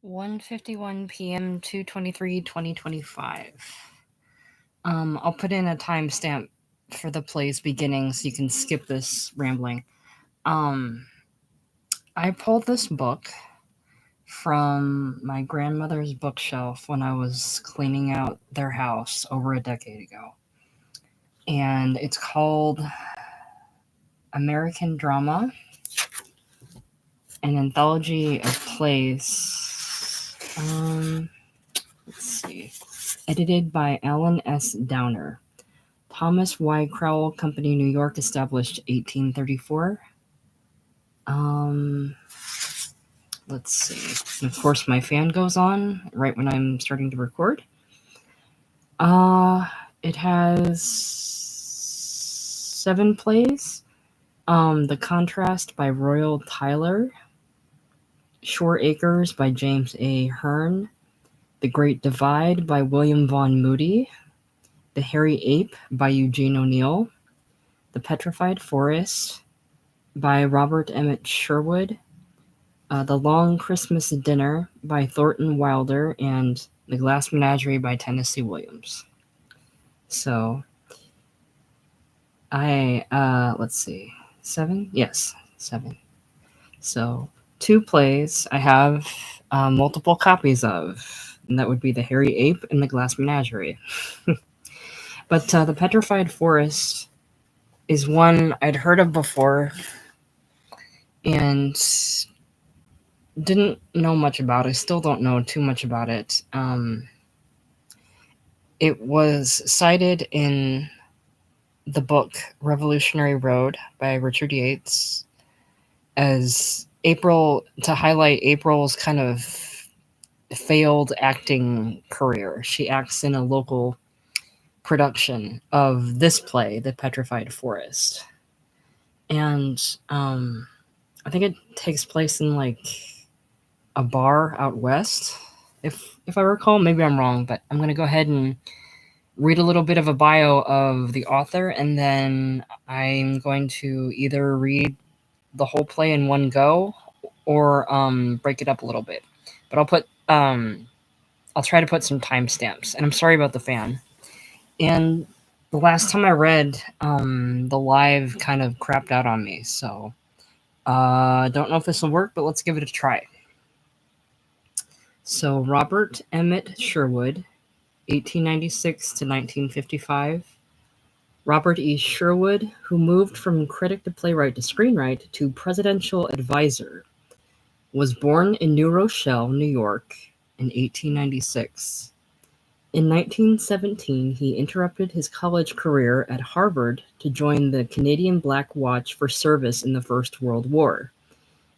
1:51 p.m. 2025. I'll put in a timestamp for the play's beginning so you can skip this rambling. I pulled this book from my grandmother's bookshelf when I was cleaning out their house over a decade ago. And it's called American Drama, an anthology of plays. Let's see. Edited by Alan S. Downer. Thomas Y. Crowell Company, New York, established 1834. Let's see. And of course, my fan goes on right when I'm starting to record. It has 7 plays. The Contrast by Royal Tyler. Shore Acres by James A. Hearn. The Great Divide by William Vaughn Moody. The Hairy Ape by Eugene O'Neill. The Petrified Forest by Robert Emmet Sherwood. The Long Christmas Dinner by Thornton Wilder, and The Glass Menagerie by Tennessee Williams. So, let's see, 7? Yes, 7. So, 2 plays I have multiple copies of, and that would be The Hairy Ape and The Glass Menagerie. But The Petrified Forest is one I'd heard of before, and didn't know much about it. I still don't know too much about it. It was cited in the book Revolutionary Road by Richard Yates as to highlight April's kind of failed acting career. She acts in a local production of this play, The Petrified Forest. And I think it takes place in like a bar out west, if I recall. Maybe I'm wrong, but I'm going to go ahead and read a little bit of a bio of the author, and then I'm going to either read the whole play in one go or break it up a little bit. But I'll try to put some timestamps, and I'm sorry about the fan. And the last time I read, the live kind of crapped out on me, so don't know if this will work, but let's give it a try. So Robert Emmet Sherwood, 1896 to 1955. Robert E. Sherwood, who moved from critic to playwright to screenwriter to presidential advisor, was born in New Rochelle, New York, in 1896. In 1917, he interrupted his college career at Harvard to join the Canadian Black Watch for service in the First World War,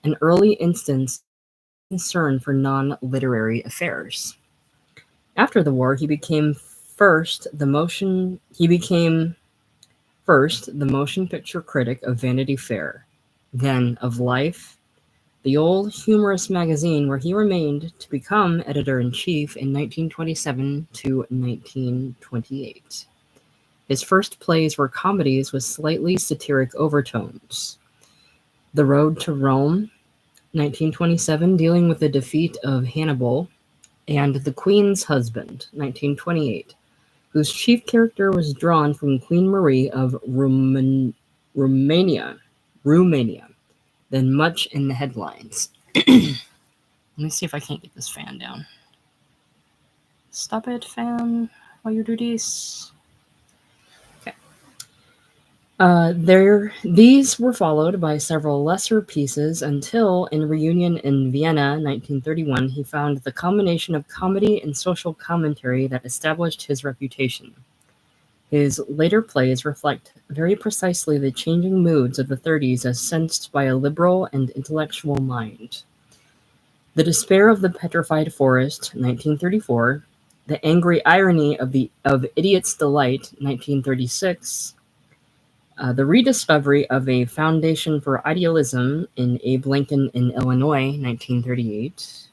an early instance concern for non-literary affairs. After the war, he became first the motion picture critic of Vanity Fair, then of Life, the old humorous magazine where he remained to become editor-in-chief in 1927 to 1928. His first plays were comedies with slightly satiric overtones. The Road to Rome, 1927, dealing with the defeat of Hannibal, and The Queen's Husband, 1928, whose chief character was drawn from Queen Marie of Romania, then much in the headlines. Let me see if I can't get this fan down. Stop it, fan, while you do this. These were followed by several lesser pieces until, in Reunion in Vienna, 1931, he found the combination of comedy and social commentary that established his reputation. His later plays reflect very precisely the changing moods of the 30s as sensed by a liberal and intellectual mind. The Despair of the Petrified Forest, 1934, The Angry Irony of Idiot's Delight, 1936, The Rediscovery of a Foundation for Idealism in Abe Lincoln in Illinois, 1938.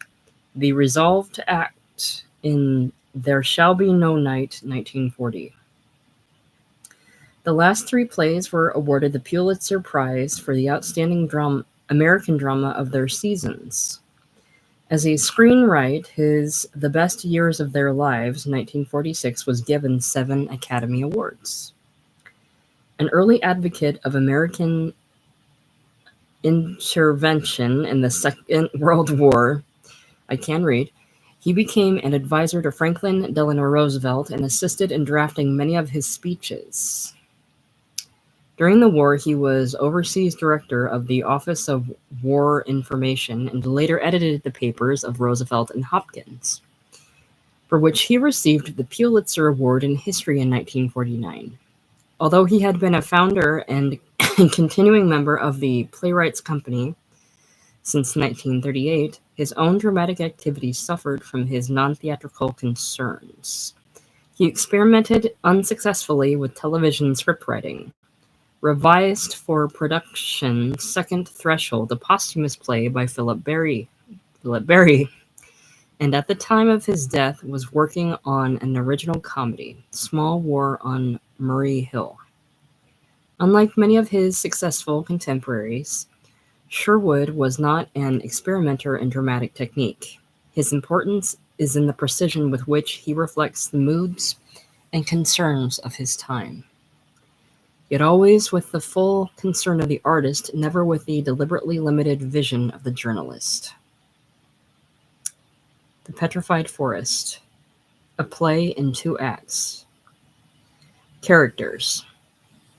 The Resolve to Act in There Shall Be No Night, 1940. The last 3 plays were awarded the Pulitzer Prize for the outstanding American drama of their seasons. As a screenwriter, his The Best Years of Their Lives, 1946, was given 7 Academy Awards. An early advocate of American intervention in the Second World War, I can read, he became an advisor to Franklin Delano Roosevelt and assisted in drafting many of his speeches. During the war, he was overseas director of the Office of War Information and later edited the papers of Roosevelt and Hopkins, for which he received the Pulitzer Award in History in 1949. Although he had been a founder and continuing member of the Playwrights Company since 1938, his own dramatic activities suffered from his non-theatrical concerns. He experimented unsuccessfully with television scriptwriting, revised for production Second Threshold, a posthumous play by Philip Berry, and at the time of his death was working on an original comedy, Small War on Murray Hill. Unlike many of his successful contemporaries, Sherwood was not an experimenter in dramatic technique. His importance is in the precision with which he reflects the moods and concerns of his time, yet always with the full concern of the artist, never with the deliberately limited vision of the journalist. The Petrified Forest, a play in 2 acts. Characters: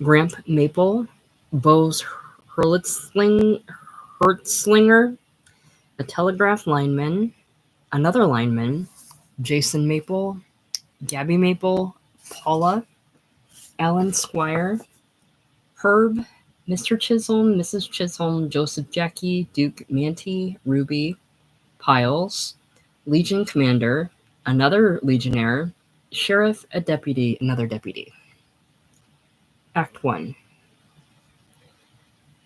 Gramp Maple, Bose Hertzlinger, a telegraph lineman, another lineman, Jason Maple, Gabby Maple, Paula, Alan Squire, Herb, Mr. Chisholm, Mrs. Chisholm, Joseph Jackie, Duke Manty, Ruby, Piles, Legion Commander, another Legionnaire, Sheriff, a deputy, another deputy. Act 1.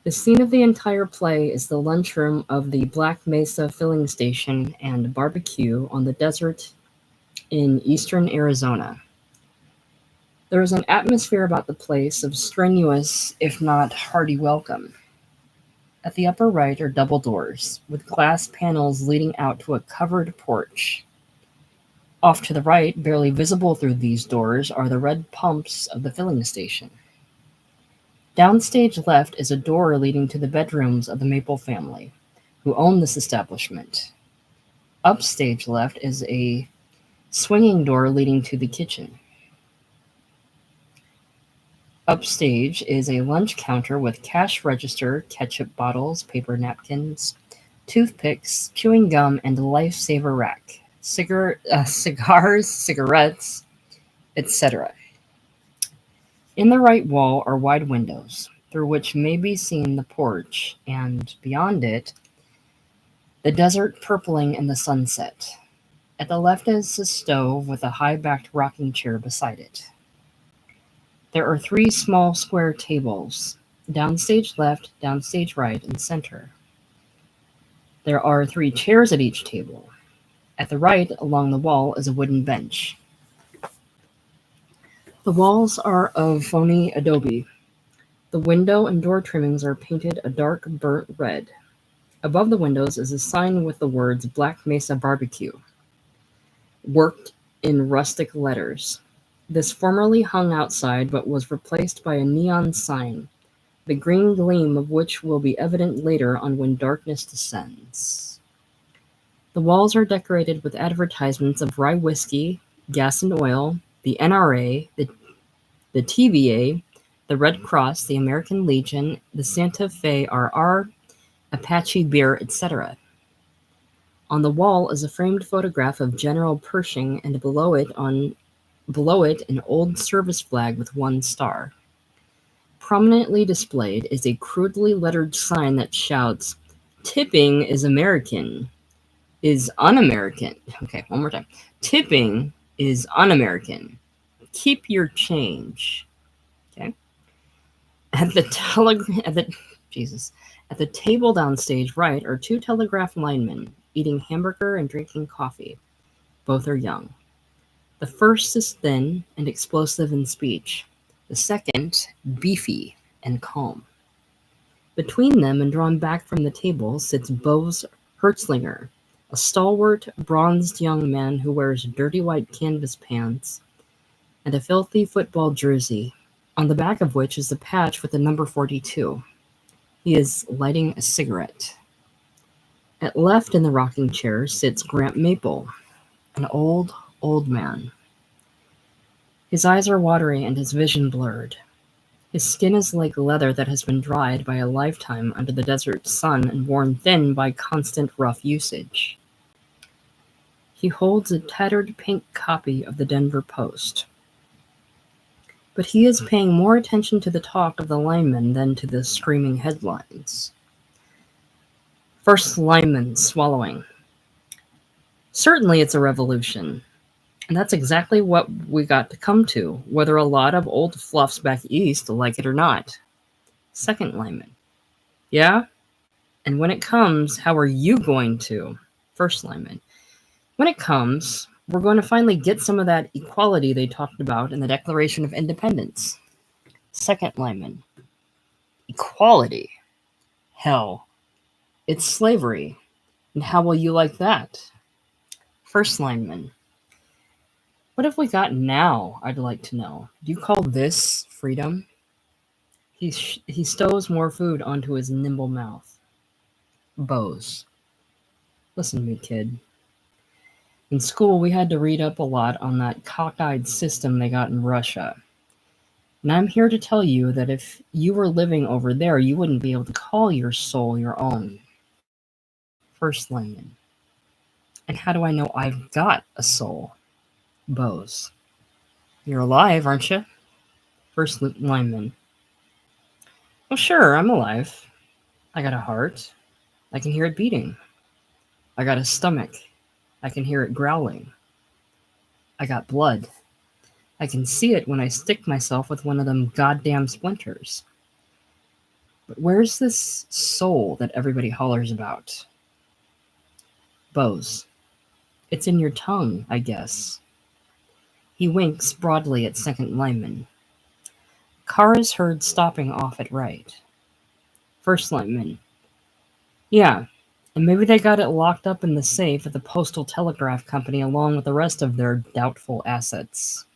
The scene of the entire play is the lunchroom of the Black Mesa Filling Station and barbecue on the desert in eastern Arizona. There is an atmosphere about the place of strenuous, if not hearty welcome. At the upper right are double doors, with glass panels leading out to a covered porch. Off to the right, barely visible through these doors, are the red pumps of the filling station. Downstage left is a door leading to the bedrooms of the Maple family, who own this establishment. Upstage left is a swinging door leading to the kitchen. Upstage is a lunch counter with cash register, ketchup bottles, paper napkins, toothpicks, chewing gum, and a lifesaver rack, cigars, cigarettes, etc. In the right wall are wide windows, through which may be seen the porch, and beyond it, the desert purpling in the sunset. At the left is a stove with a high-backed rocking chair beside it. There are 3 small square tables, downstage left, downstage right, and center. There are 3 chairs at each table. At the right, along the wall, is a wooden bench. The walls are of phony adobe. The window and door trimmings are painted a dark burnt red. Above the windows is a sign with the words Black Mesa Barbecue, worked in rustic letters. This formerly hung outside but was replaced by a neon sign, the green gleam of which will be evident later on when darkness descends. The walls are decorated with advertisements of rye whiskey, gas and oil, the NRA, the TVA, the Red Cross, the American Legion, the Santa Fe RR, Apache beer, etc. On the wall is a framed photograph of General Pershing, and below it an old service flag with 1 star. Prominently displayed is a crudely lettered sign that shouts, "Tipping is American, is un-American." Okay, one more time. "Tipping is un-American. Keep your change." Okay. At the table downstage right are 2 telegraph linemen eating hamburger and drinking coffee. Both are young. The first is thin and explosive in speech. The second, beefy and calm. Between them and drawn back from the table sits Bose Hertzlinger, A stalwart, bronzed young man who wears dirty white canvas pants and a filthy football jersey, on the back of which is a patch with the number 42. He is lighting a cigarette. At left in the rocking chair sits Grant Maple, an old, old man. His eyes are watery and his vision blurred. His skin is like leather that has been dried by a lifetime under the desert sun and worn thin by constant rough usage. He holds a tattered pink copy of the Denver Post. But he is paying more attention to the talk of the linemen than to the screaming headlines. First lineman swallowing. Certainly it's a revolution. And that's exactly what we got to come to, whether a lot of old fluffs back east like it or not. Second lineman. Yeah? And when it comes, how are you going to? First lineman. When it comes, we're going to finally get some of that equality they talked about in the Declaration of Independence. Second lineman. Equality? Hell. It's slavery. And how will you like that? First lineman. What have we got now, I'd like to know? Do you call this freedom? He stows more food onto his nimble mouth. Bose. Listen to me, kid. In school, we had to read up a lot on that cockeyed system they got in Russia. And I'm here to tell you that if you were living over there, you wouldn't be able to call your soul your own. First lineman. And how do I know I've got a soul? Bose. You're alive, aren't you? First lineman. Well, sure, I'm alive. I got a heart. I can hear it beating. I got a stomach. I can hear it growling. I got blood. I can see it when I stick myself with one of them goddamn splinters. But where's this soul that everybody hollers about? Bose. It's in your tongue, I guess. He winks broadly at second lineman. Car is heard stopping off at right. First lineman. Yeah, and maybe they got it locked up in the safe at the Postal Telegraph Company along with the rest of their doubtful assets.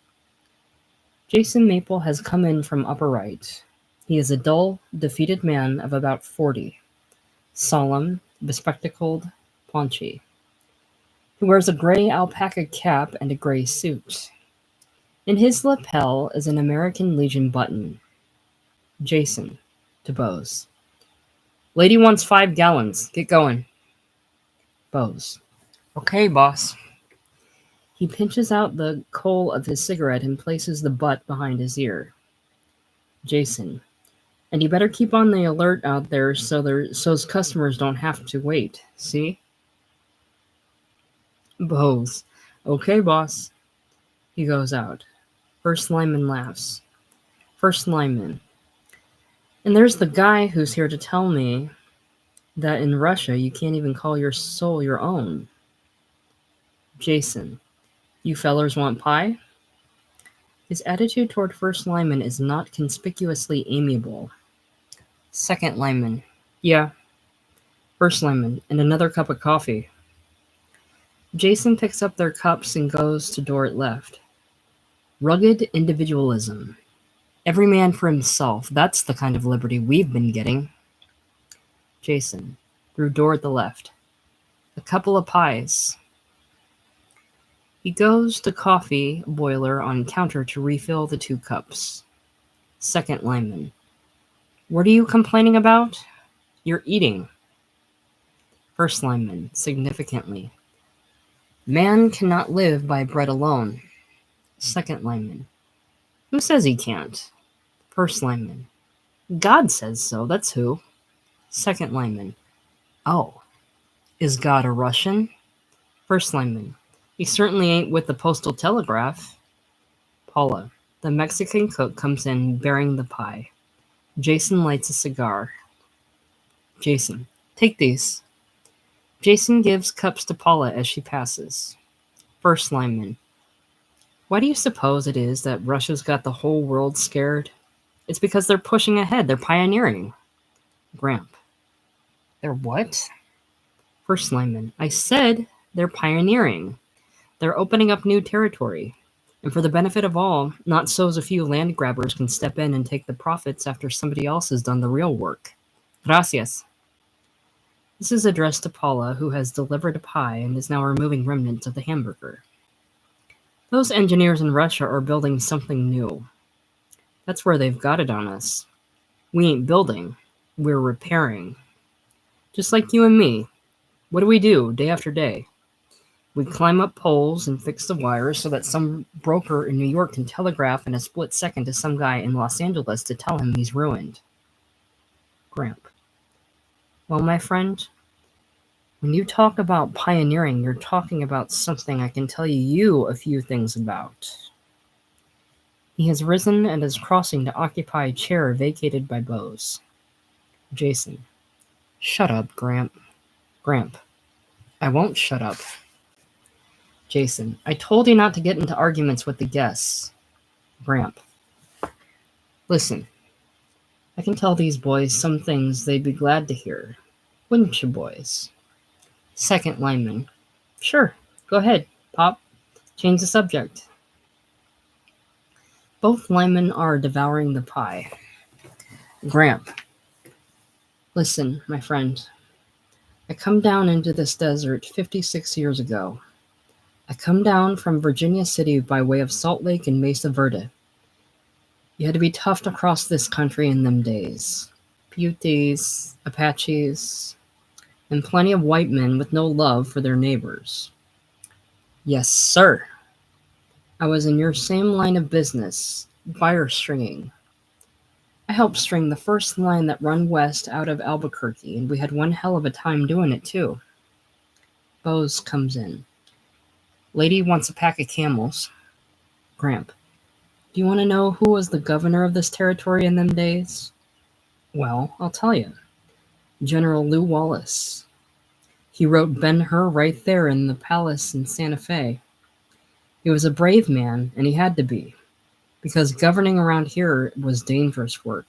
Jason Maple has come in from upper right. He is a dull, defeated man of about 40, solemn, bespectacled, paunchy. He wears a gray alpaca cap and a gray suit. In his lapel is an American Legion button. Jason, to Bose. Lady wants 5 gallons. Get going. Bose. Okay, boss. He pinches out the coal of his cigarette and places the butt behind his ear. Jason. And you better keep on the alert out there so his customers don't have to wait. See? Bose. Okay, boss. He goes out. First lineman laughs. First lineman. And there's the guy who's here to tell me that in Russia you can't even call your soul your own. Jason. You fellers want pie? His attitude toward first lineman is not conspicuously amiable. Second lineman. Yeah. First lineman. And another cup of coffee. Jason picks up their cups and goes to door at left. Rugged individualism. Every man for himself. That's the kind of liberty we've been getting. Jason. Through door at the left. A couple of pies. He goes to coffee boiler on counter to refill the 2 cups. Second lineman. What are you complaining about? You're eating. First lineman, significantly. Man cannot live by bread alone. Second lineman. Who says he can't? First lineman. God says so, that's who. Second lineman. Oh, is God a Russian? First lineman. He certainly ain't with the Postal Telegraph. Paula. The Mexican cook comes in bearing the pie. Jason lights a cigar. Jason. Take these. Jason gives cups to Paula as she passes. First lineman. Why do you suppose it is that Russia's got the whole world scared? It's because they're pushing ahead. They're pioneering. Gramp. They're what? First lineman, I said they're pioneering. They're opening up new territory. And for the benefit of all, not so's a few land grabbers can step in and take the profits after somebody else has done the real work. Gracias. This is addressed to Paula, who has delivered a pie and is now removing remnants of the hamburger. Those engineers in Russia are building something new. That's where they've got it on us. We ain't building, we're repairing. Just like you and me. What do we do day after day? We climb up poles and fix the wires so that some broker in New York can telegraph in a split second to some guy in Los Angeles to tell him he's ruined. Gramp. Well, my friend, when you talk about pioneering, you're talking about something I can tell you a few things about. He has risen and is crossing to occupy a chair vacated by Bose. Jason. Shut up, Gramp. Gramp. I won't shut up. Jason. I told you not to get into arguments with the guests. Gramp. Listen. I can tell these boys some things they'd be glad to hear. Wouldn't you, boys? Second lineman. Sure. Go ahead, Pop. Change the subject. Both linemen are devouring the pie. Gramp. Listen, my friend. I come down into this desert 56 years ago. I come down from Virginia City by way of Salt Lake and Mesa Verde. You had to be tough to cross this country in them days. Putes, Apaches, and plenty of white men with no love for their neighbors. Yes, sir. I was in your same line of business, wire stringing. I helped string the first line that run west out of Albuquerque, and we had one hell of a time doing it, too. Bose comes in. Lady wants a pack of camels. Gramp. Do you want to know who was the governor of this territory in them days? Well, I'll tell you. General Lew Wallace. He wrote Ben-Hur right there in the palace in Santa Fe. He was a brave man, and he had to be, because governing around here was dangerous work.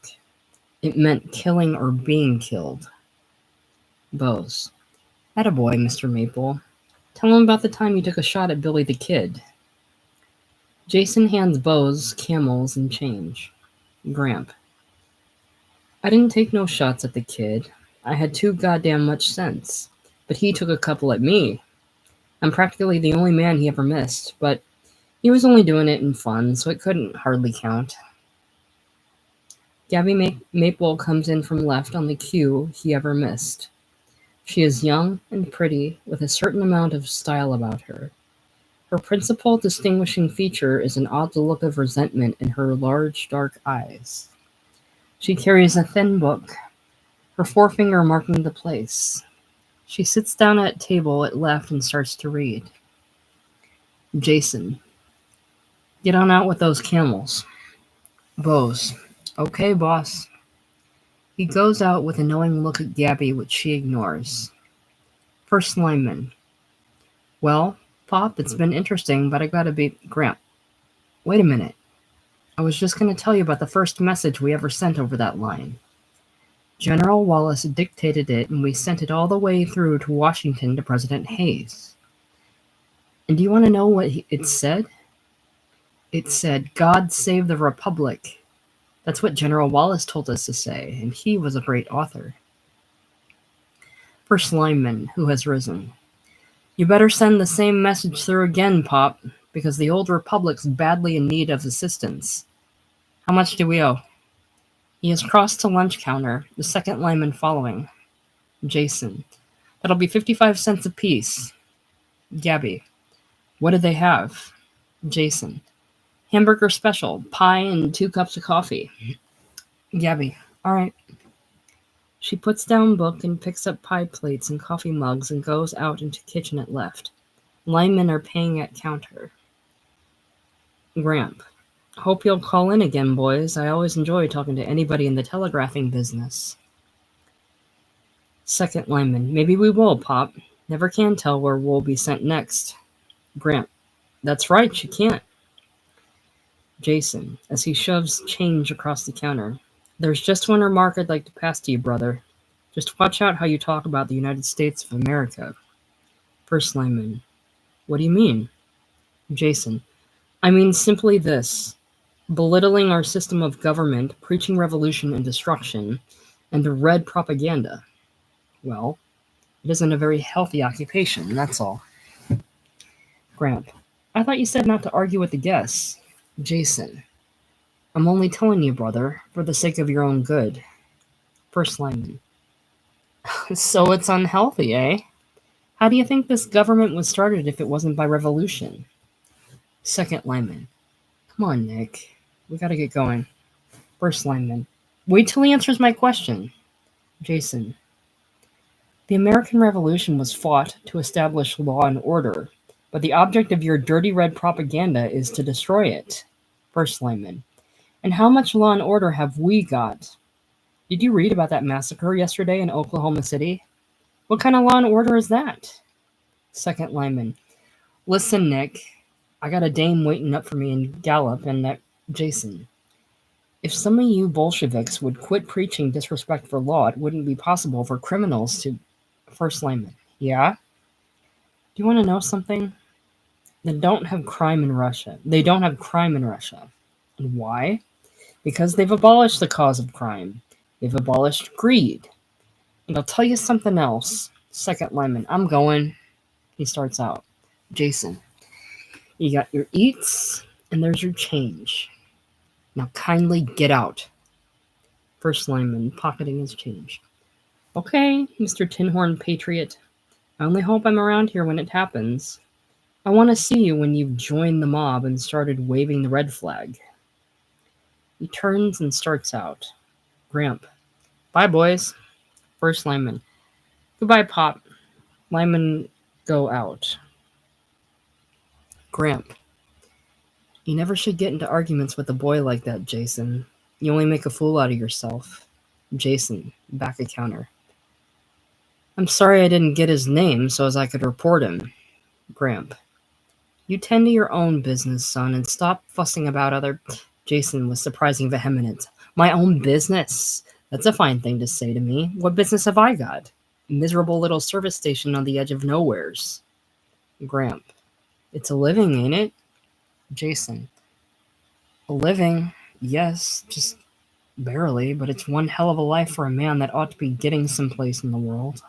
It meant killing or being killed. Bose. Attaboy, Mr. Maple. Tell him about the time you took a shot at Billy the Kid. Jason hands Bose camels and change. Gramp. I didn't take no shots at the kid. I had too goddamn much sense. But he took a couple at me. I'm practically the only man he ever missed, but he was only doing it in fun, so it couldn't hardly count. Gabby Maple comes in from left on the cue he ever missed. She is young and pretty, with a certain amount of style about her. Her principal distinguishing feature is an odd look of resentment in her large, dark eyes. She carries a thin book, her forefinger marking the place. She sits down at a table at left and starts to read. Jason. Get on out with those camels. Bose. Okay, boss. He goes out with a knowing look at Gabby, which she ignores. First lineman. Well, Pop, it's been interesting, but I gotta be... Gramp. Wait a minute. I was just gonna tell you about the first message we ever sent over that line. General Wallace dictated it, and we sent it all the way through to Washington to President Hayes. And do you want to know what it said? It said, God save the Republic. That's what General Wallace told us to say, and he was a great author. First lineman, who has risen. You better send the same message through again, Pop, because the old Republic's badly in need of assistance. How much do we owe? He has crossed to lunch counter, the second lineman following. Jason. That'll be 55 cents apiece. Gabby. What do they have? Jason. Hamburger special, pie and 2 cups of coffee. Gabby. All right. She puts down book and picks up pie plates and coffee mugs and goes out into kitchen at left. Linemen are paying at counter. Gramp. Hope you'll call in again, boys. I always enjoy talking to anybody in the telegraphing business. Second lineman. Maybe we will, Pop. Never can tell where we'll be sent next. Gramp. That's right, you can't. Jason, as he shoves change across the counter. There's just one remark I'd like to pass to you, brother. Just watch out how you talk about the United States of America. First Lineman. What do you mean? Jason. I mean simply this. Belittling our system of government, preaching revolution and destruction, and the red propaganda. Well, it isn't a very healthy occupation, that's all. Gramp. I thought you said not to argue with the guests. Jason. I'm only telling you, brother, for the sake of your own good. First Lineman. So it's unhealthy, eh? How do you think this government was started if it wasn't by revolution? Second Lineman. Come on, Nick. We gotta get going. First Lineman. Wait till he answers my question. Jason. The American Revolution was fought to establish law and order, but the object of your dirty red propaganda is to destroy it. First Lineman. And how much law and order have we got? Did you read about that massacre yesterday in Oklahoma City? What kind of law and order is that? Second Lineman. Listen, Nick. I got a dame waiting up for me in Gallup and that Jason. If some of you Bolsheviks would quit preaching disrespect for law, it wouldn't be possible for criminals to... First Lineman. Yeah? Do you want to know something? They don't have crime in Russia. And why? Because they've abolished the cause of crime. They've abolished greed. And I'll tell you something else. Second Lineman. I'm going. He starts out. Jason. You got your eats, and there's your change. Now kindly get out. First Lineman, pocketing his change. Okay, Mr. Tinhorn Patriot. I only hope I'm around here when it happens. I want to see you when you've joined the mob and started waving the red flag. He turns and starts out. Gramp. Bye, boys. First Lineman. Goodbye, Pop. Lineman go out. Gramp. You never should get into arguments with a boy like that, Jason. You only make a fool out of yourself. Jason, back a counter. I'm sorry I didn't get his name so as I could report him. Gramp. You tend to your own business, son, and stop fussing about other... Jason with surprising vehemence. My own business? That's a fine thing to say to me. What business have I got? A miserable little service station on the edge of nowheres. Gramp. It's a living, ain't it? Jason. A living, yes, just barely, but it's one hell of a life for a man that ought to be getting someplace in the world.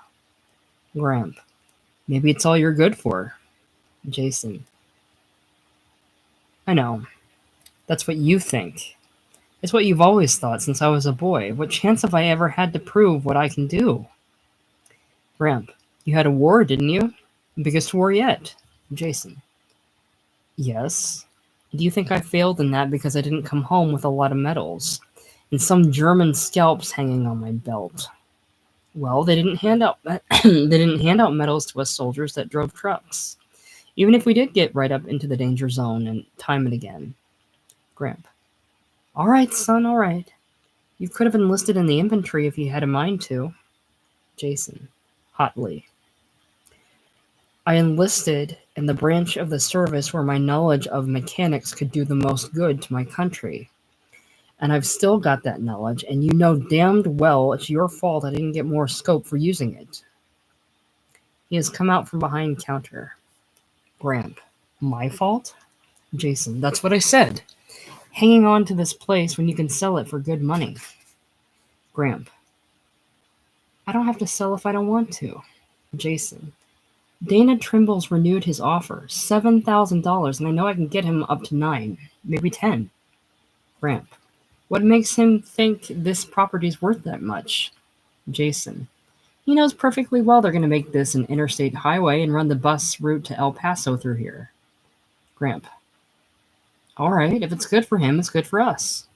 Gramp. Maybe it's all you're good for. Jason. I know. That's what you think. It's what you've always thought since I was a boy. What chance have I ever had to prove what I can do? Gramp. You had a war, didn't you? Biggest war yet. Jason. Yes. Do you think I failed in that because I didn't come home with a lot of medals and some German scalps hanging on my belt? Well, they didn't hand out medals to us soldiers that drove trucks, even if we did get right up into the danger zone and time and again. Gramp. All right, son, all right. You could have enlisted in the infantry if you had a mind to. Jason, hotly. I enlisted in the branch of the service where my knowledge of mechanics could do the most good to my country. And I've still got that knowledge, and you know damned well it's your fault I didn't get more scope for using it. He has come out from behind counter. Gramp. My fault? Jason. That's what I said. Hanging on to this place when you can sell it for good money. Gramp. I don't have to sell if I don't want to. Jason. Dana Trimble's renewed his offer. $7,000, and I know I can get him up to 9, maybe 10. Gramp. What makes him think this property's worth that much? Jason. He knows perfectly well they're going to make this an interstate highway and run the bus route to El Paso through here. Gramp. All right, if it's good for him, it's good for us.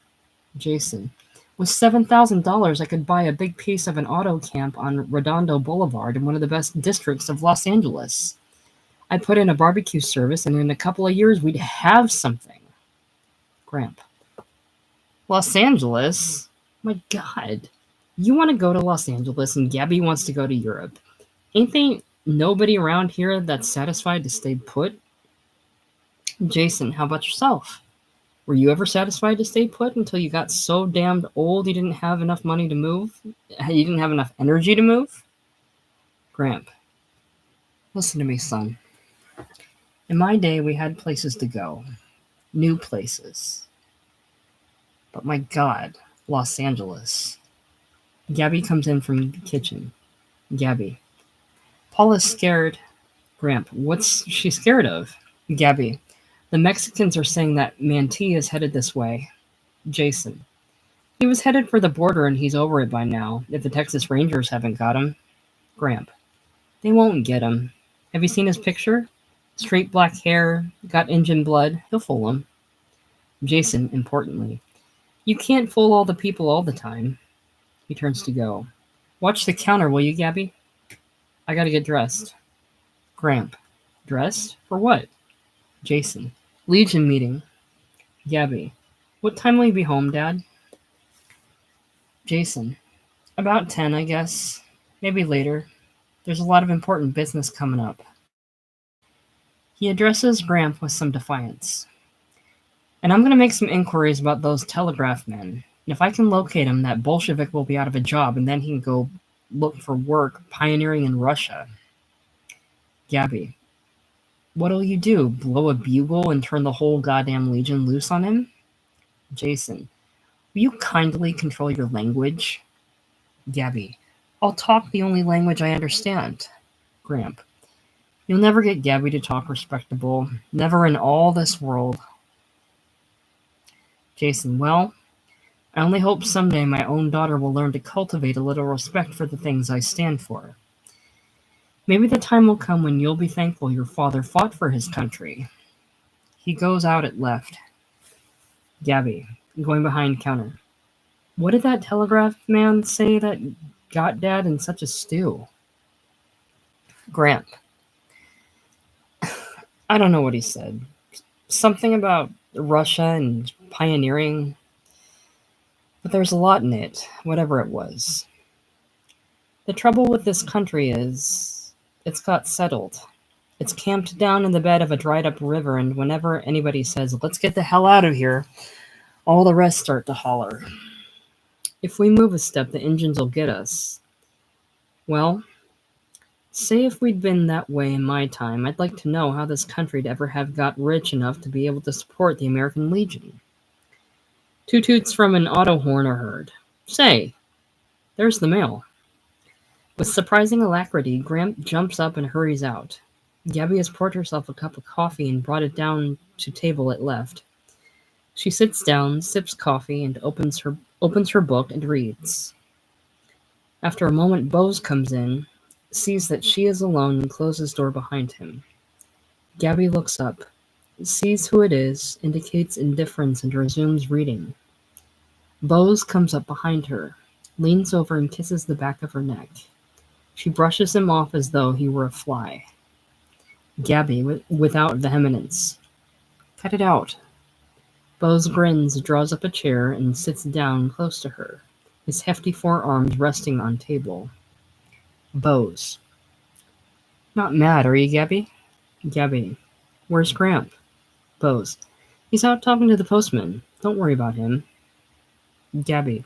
Jason. With $7,000, I could buy a big piece of an auto camp on Redondo Boulevard in one of the best districts of Los Angeles. I'd put in a barbecue service, and in a couple of years, we'd have something. Gramp. Los Angeles? My God. You want to go to Los Angeles, and Gabby wants to go to Europe. Ain't there nobody around here that's satisfied to stay put? Jason, how about yourself? Were you ever satisfied to stay put until you got so damned old you didn't have enough money to move? You didn't have enough energy to move? Gramp, listen to me, son. In my day, we had places to go. New places. But my God, Los Angeles. Gabby comes in from the kitchen. Gabby. Paula's scared. Gramp, what's she scared of? Gabby. The Mexicans are saying that Manti is headed this way. Jason. He was headed for the border and he's over it by now, if the Texas Rangers haven't got him. Gramp. They won't get him. Have you seen his picture? Straight black hair, got Injun blood. He'll fool him. Jason, importantly. You can't fool all the people all the time. He turns to go. Watch the counter, will you, Gabby? I gotta get dressed. Gramp. Dressed? For what? Jason. Legion meeting. Gabby. What time will you be home, Dad? Jason. About 10, I guess. Maybe later. There's a lot of important business coming up. He addresses Gramp with some defiance. And I'm going to make some inquiries about those telegraph men. And if I can locate him, that Bolshevik will be out of a job, and then he can go look for work pioneering in Russia. Gabby. What'll you do? Blow a bugle and turn the whole goddamn Legion loose on him? Jason. Will you kindly control your language? Gabby. I'll talk the only language I understand. Gramp. You'll never get Gabby to talk respectable. Never in all this world. Jason. Well, I only hope someday my own daughter will learn to cultivate a little respect for the things I stand for. Maybe the time will come when you'll be thankful your father fought for his country. He goes out at left. Gabby, going behind counter. What did that telegraph man say that got Dad in such a stew? Gramp. I don't know what he said. Something about Russia and pioneering. But there's a lot in it, whatever it was. The trouble with this country is it's got settled. It's camped down in the bed of a dried up river, and whenever anybody says, let's get the hell out of here, all the rest start to holler. If we move a step, the engines will get us. Well, say if we'd been that way in my time, I'd like to know how this country'd ever have got rich enough to be able to support the American Legion. Two toots from an auto horn are heard. Say, there's the mail. With surprising alacrity, Gramp jumps up and hurries out. Gabby has poured herself a cup of coffee and brought it down to table at left. She sits down, sips coffee, and opens her book and reads. After a moment, Bose comes in, sees that she is alone, and closes the door behind him. Gabby looks up, sees who it is, indicates indifference, and resumes reading. Bose comes up behind her, leans over and kisses the back of her neck. She brushes him off as though he were a fly. Gabby, without vehemence. Cut it out. Bose grins, draws up a chair, and sits down close to her, his hefty forearms resting on table. Bose. Not mad, are you, Gabby? Gabby. Where's Gramp? Bose. He's out talking to the postman. Don't worry about him. Gabby.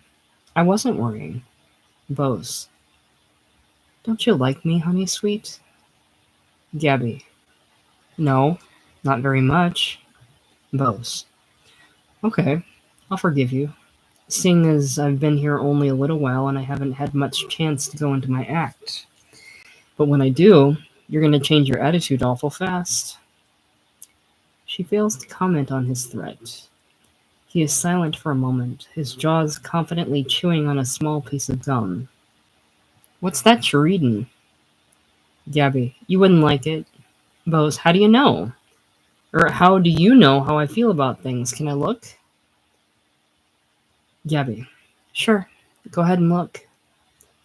I wasn't worrying. Bose. Don't you like me, honey sweet? Gabby. No, not very much. Bose. Okay, I'll forgive you, seeing as I've been here only a little while and I haven't had much chance to go into my act. But when I do, you're going to change your attitude awful fast. She fails to comment on his threat. He is silent for a moment, his jaws confidently chewing on a small piece of gum. What's that you're reading? Gabby, you wouldn't like it. Bose, how do you know? Or how do you know how I feel about things? Can I look? Gabby, sure, go ahead and look.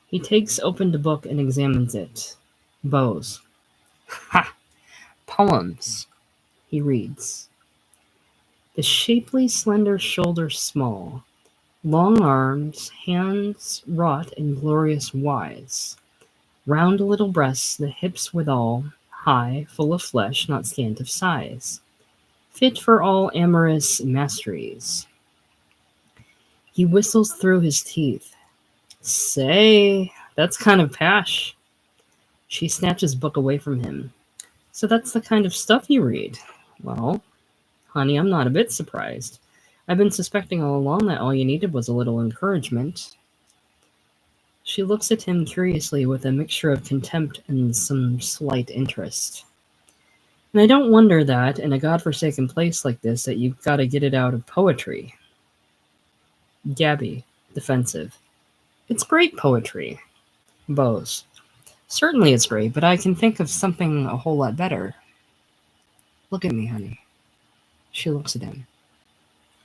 He takes open the book and examines it. Bose. Ha! Poems. He reads. The shapely, slender shoulders small, long arms, hands wrought in glorious wise, round little breasts, the hips withal, high, full of flesh, not scant of size, fit for all amorous masteries. He whistles through his teeth. Say, that's kind of pash. She snatches book away from him. So that's the kind of stuff you read. Well, honey, I'm not a bit surprised. I've been suspecting all along that all you needed was a little encouragement. She looks at him curiously with a mixture of contempt and some slight interest. And I don't wonder that, in a godforsaken place like this, that you've got to get it out of poetry. Gabby, defensive. It's great poetry. Bose. Certainly it's great, but I can think of something a whole lot better. Look at me, honey. She looks at him.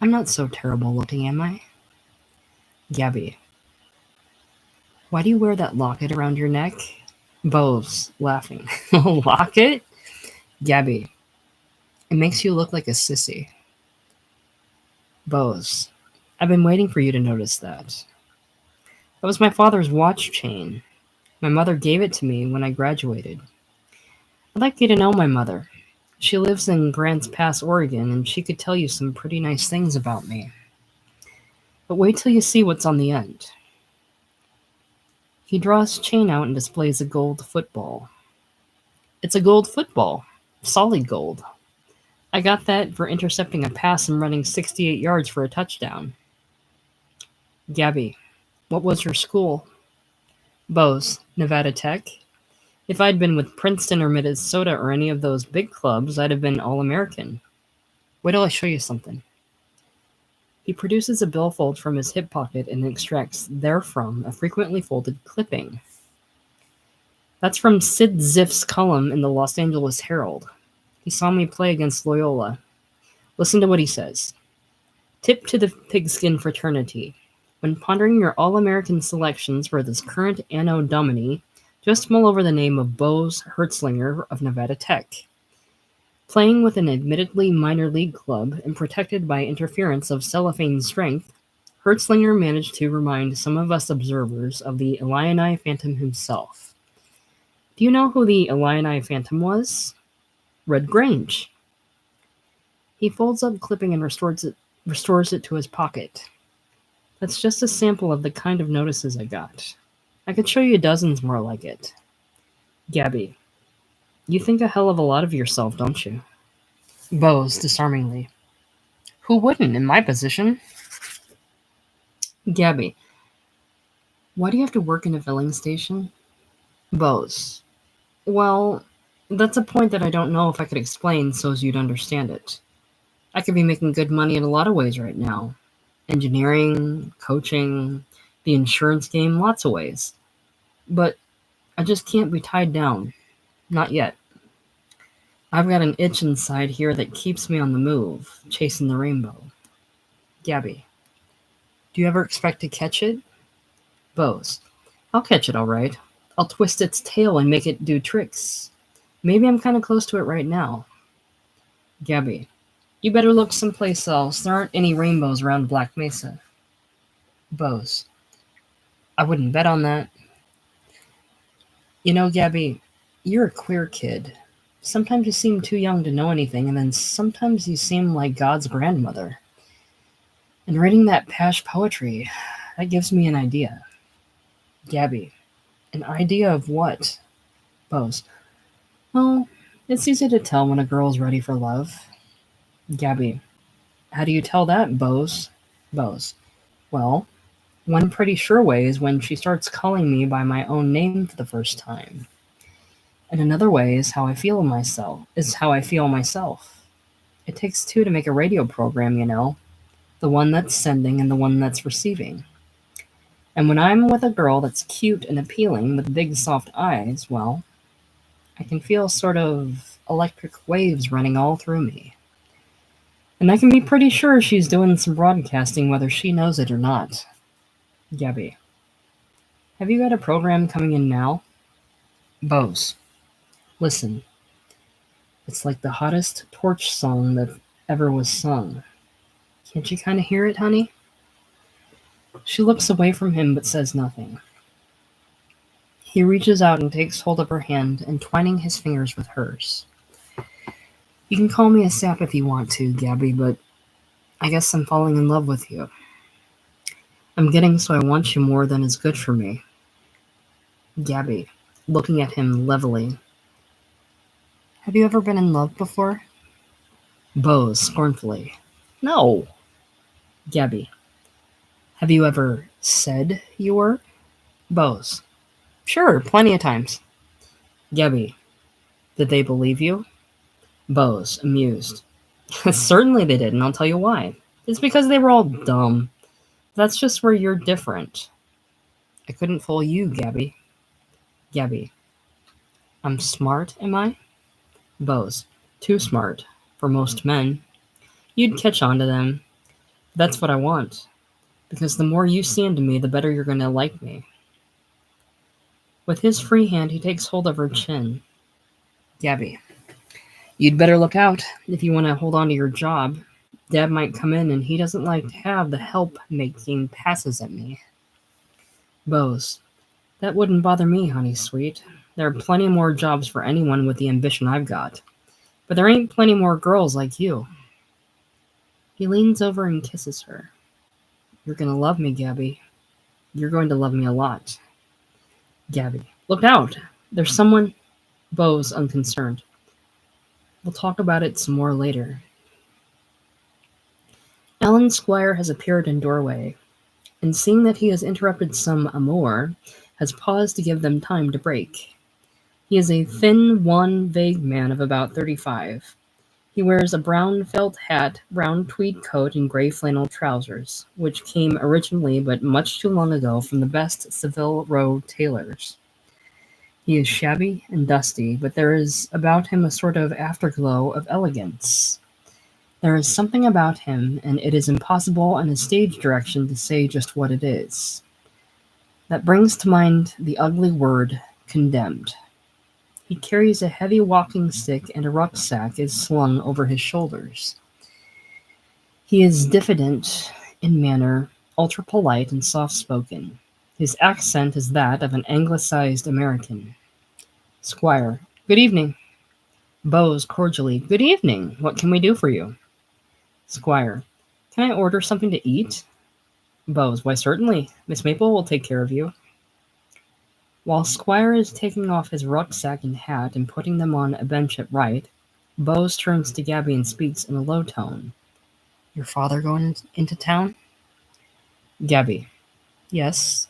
I'm not so terrible looking, am I? Gabby. Why do you wear that locket around your neck? Bose, laughing. Locket? Gabby. It makes you look like a sissy. Bose. I've been waiting for you to notice that. That was my father's watch chain. My mother gave it to me when I graduated. I'd like you to know my mother. She lives in Grants Pass, Oregon, and she could tell you some pretty nice things about me. But wait till you see what's on the end. He draws his chain out and displays a gold football. It's a gold football. Solid gold. I got that for intercepting a pass and running 68 yards for a touchdown. Gabby, what was your school? Bose, Nevada Tech. If I'd been with Princeton or Minnesota or any of those big clubs, I'd have been All-American. Wait till I show you something. He produces a billfold from his hip pocket and extracts therefrom a frequently folded clipping. That's from Sid Ziff's column in the Los Angeles Herald. He saw me play against Loyola. Listen to what he says. Tip to the pigskin fraternity. When pondering your All-American selections for this current Anno Domini, just mull over the name of Bose Hertzlinger of Nevada Tech. Playing with an admittedly minor league club and protected by interference of cellophane strength, Hertzlinger managed to remind some of us observers of the Illini Phantom himself. Do you know who the Illini Phantom was? Red Grange. He folds up clipping and restores it to his pocket. That's just a sample of the kind of notices I got. I could show you dozens more like it. Gabby, you think a hell of a lot of yourself, don't you? Bose, disarmingly. Who wouldn't, in my position? Gabby, why do you have to work in a filling station? Bose, well, that's a point that I don't know if I could explain so as you'd understand it. I could be making good money in a lot of ways right now. Engineering, coaching, the insurance game, lots of ways. But I just can't be tied down. Not yet. I've got an itch inside here that keeps me on the move, chasing the rainbow. Gabby, do you ever expect to catch it? Bose, I'll catch it all right. I'll twist its tail and make it do tricks. Maybe I'm kind of close to it right now. Gabby, you better look someplace else. There aren't any rainbows around Black Mesa. Bose, I wouldn't bet on that. You know, Gabby, you're a queer kid. Sometimes you seem too young to know anything, and then sometimes you seem like God's grandmother. And reading that pash poetry, that gives me an idea. Gabby, an idea of what? Bose, oh, it's easy to tell when a girl's ready for love. Gabby, how do you tell that, Bose? Bose, well, one pretty sure way is when she starts calling me by my own name for the first time. And another way is how I feel myself. It takes two to make a radio program, you know. The one that's sending and the one that's receiving. And when I'm with a girl that's cute and appealing with big soft eyes, well, I can feel sort of electric waves running all through me. And I can be pretty sure she's doing some broadcasting whether she knows it or not. Gabby, have you got a program coming in now? Bose, listen. It's like the hottest torch song that ever was sung. Can't you kind of hear it, honey? She looks away from him but says nothing. He reaches out and takes hold of her hand, entwining his fingers with hers. You can call me a sap if you want to, Gabby, but I guess I'm falling in love with you. I'm getting so I want you more than is good for me. Gabby, looking at him levelly. Have you ever been in love before? Bose, scornfully. No. Gabby, have you ever said you were? Bose, sure, plenty of times. Gabby, did they believe you? Bose, amused. Certainly they did, and I'll tell you why. It's because they were all dumb. That's just where you're different. I couldn't fool you, Gabby. Gabby, I'm smart, am I? Bose, too smart. For most men. You'd catch on to them. That's what I want. Because the more you see into me, the better you're going to like me. With his free hand, he takes hold of her chin. Gabby, you'd better look out if you want to hold on to your job. Dad might come in and he doesn't like to have the help making passes at me. Bose, that wouldn't bother me, honey sweet. There are plenty more jobs for anyone with the ambition I've got. But there ain't plenty more girls like you. He leans over and kisses her. You're going to love me, Gabby. You're going to love me a lot. Gabby, look out! There's someone... Bose, unconcerned. We'll talk about it some more later. Alan Squire has appeared in doorway, and seeing that he has interrupted some amour, has paused to give them time to break. He is a thin, wan, vague man of about 35. He wears a brown felt hat, brown tweed coat, and gray flannel trousers, which came originally but much too long ago from the best Savile Row tailors. He is shabby and dusty, but there is about him a sort of afterglow of elegance. There is something about him, and it is impossible in a stage direction to say just what it is, that brings to mind the ugly word condemned. He carries a heavy walking stick, and a rucksack is slung over his shoulders. He is diffident in manner, ultra-polite and soft-spoken. His accent is that of an anglicized American. Squire, good evening. Bose, cordially, good evening. What can we do for you? Squire, can I order something to eat? Bose, why certainly. Miss Maple will take care of you. While Squire is taking off his rucksack and hat and putting them on a bench at right, Bose turns to Gabby and speaks in a low tone. Your father going into town? Gabby, yes.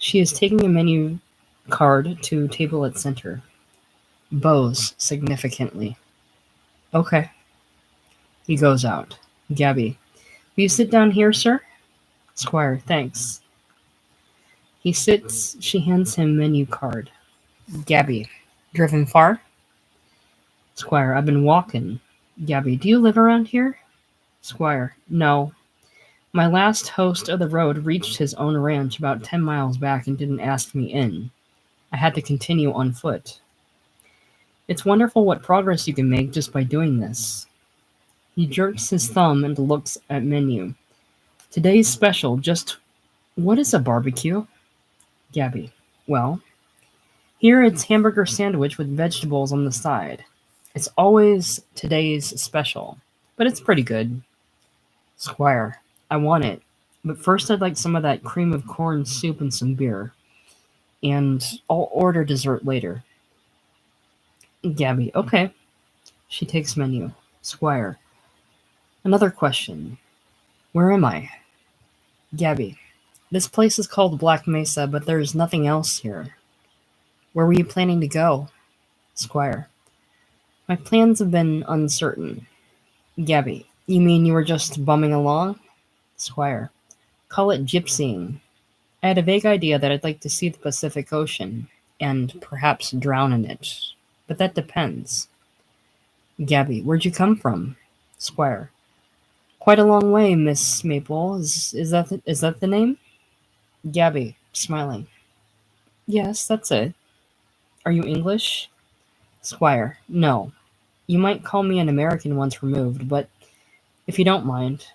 She is taking a menu card to table at center. Bose, significantly. Okay. He goes out. Gabby, will you sit down here, sir? Squire, thanks. He sits. She hands him menu card. Gabby, driven far? Squire, I've been walking. Gabby, do you live around here? Squire, no. My last host of the road reached his own ranch about 10 miles back and didn't ask me in. I had to continue on foot. It's wonderful what progress you can make just by doing this. He jerks his thumb and looks at menu. Today's special, just... What is a barbecue? Gabby, well, here it's hamburger sandwich with vegetables on the side. It's always today's special, but it's pretty good. Squire, I want it, but first I'd like some of that cream of corn soup and some beer. And I'll order dessert later. Gabby, okay. She takes menu. Squire, another question. Where am I? Gabby, this place is called Black Mesa, but there's nothing else here. Where were you planning to go? Squire, my plans have been uncertain. Gabby, you mean you were just bumming along? Squire, call it gypsying. I had a vague idea that I'd like to see the Pacific Ocean, and perhaps drown in it. But that depends. Gabby, where'd you come from? Squire, quite a long way, Miss Maple. Is that the name? Gabby, smiling. Yes, that's it. Are you English? Squire, no. You might call me an American once removed, but if you don't mind.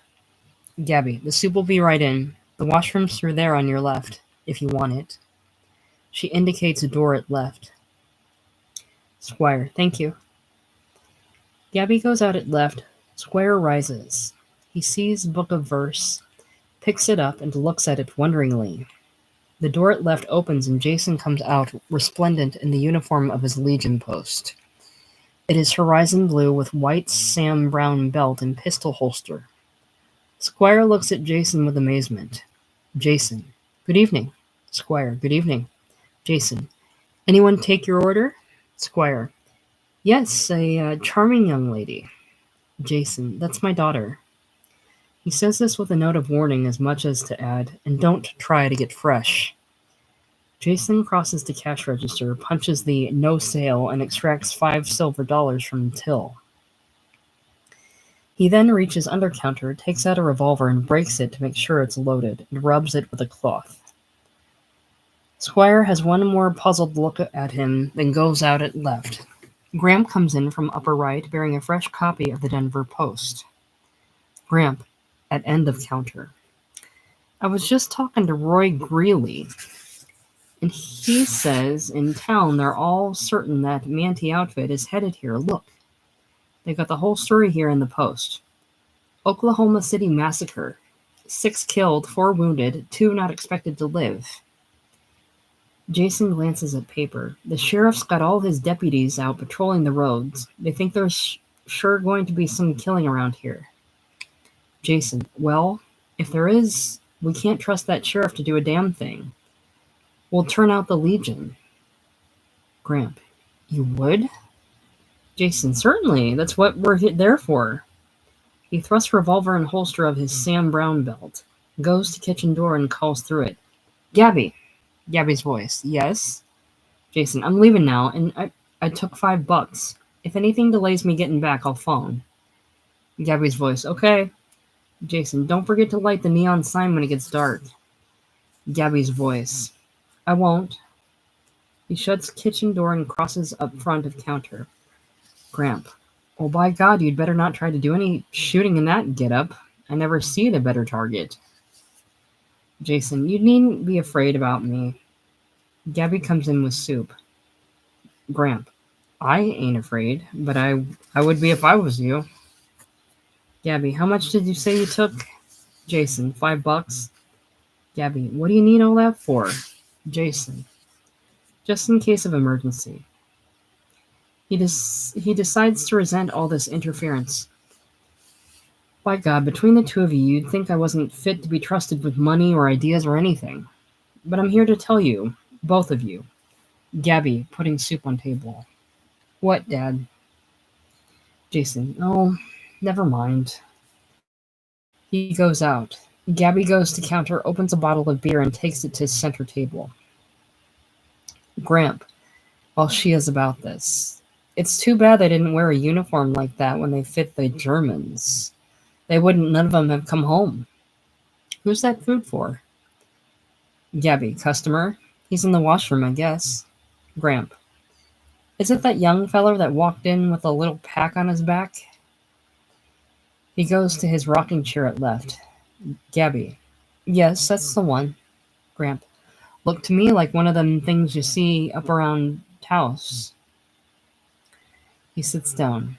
Gabby, the soup will be right in. The washroom's through there on your left, if you want it. She indicates a door at left. Squire, thank you. Gabby goes out at left. Squire rises. He sees Book of Verse, picks it up, and looks at it wonderingly. The door at left opens and Jason comes out, resplendent in the uniform of his Legion post. It is horizon blue with white Sam Brown belt and pistol holster. Squire looks at Jason with amazement. Jason. Good evening. Squire. Good evening. Jason. Anyone take your order? Squire. Yes, a charming young lady. Jason. That's my daughter. He says this with a note of warning as much as to add, and don't try to get fresh. Jason crosses the cash register, punches the no sale, and extracts $5 silver from the till. He then reaches under counter, takes out a revolver and breaks it to make sure it's loaded, and rubs it with a cloth. Squire has one more puzzled look at him, then goes out at left. Gramp comes in from upper right, bearing a fresh copy of the Denver Post. Gramp, at end of counter. I was just talking to Roy Greeley, and he says in town they're all certain that Manti outfit is headed here. Look, they got the whole story here in the Post. Oklahoma City massacre. 6 killed, 4 wounded, 2 not expected to live. Jason glances at paper. The sheriff's got all his deputies out patrolling the roads. They think there's sure going to be some killing around here. Jason, well, if there is, we can't trust that sheriff to do a damn thing. We'll turn out the Legion. Gramp, you would? Jason, certainly. That's what we're there for. He thrusts revolver and holster of his Sam Brown belt, goes to kitchen door and calls through it. Gabby. Gabby's voice. Yes? Jason, I'm leaving now, and I took $5. If anything delays me getting back, I'll phone. Gabby's voice. Okay. Jason, don't forget to light the neon sign when it gets dark. Gabby's voice. I won't. He shuts kitchen door and crosses up front of counter. Gramp. Well, by God, you'd better not try to do any shooting in that get-up. I never see a better target. Jason, you needn't be afraid about me. Gabby comes in with soup. Gramp. I ain't afraid, but I would be if I was you. Gabby, how much did you say you took? Jason, $5. Gabby, what do you need all that for? Jason, just in case of emergency. He decides to resent all this interference. By God, between the two of you, you'd think I wasn't fit to be trusted with money or ideas or anything. But I'm here to tell you, both of you. Gabby, putting soup on table. What, Dad? Jason, oh, never mind. He goes out. Gabby goes to counter, opens a bottle of beer, and takes it to center table. Gramp, while she is about this. It's too bad they didn't wear a uniform like that when they fit the Germans. None of them have come home. Who's that food for? Gabby, customer. He's in the washroom, I guess. Gramp. Is it that young feller that walked in with a little pack on his back? He goes to his rocking chair at left. Gabby. Yes, that's the one. Gramp. Looked to me like one of them things you see up around house. He sits down.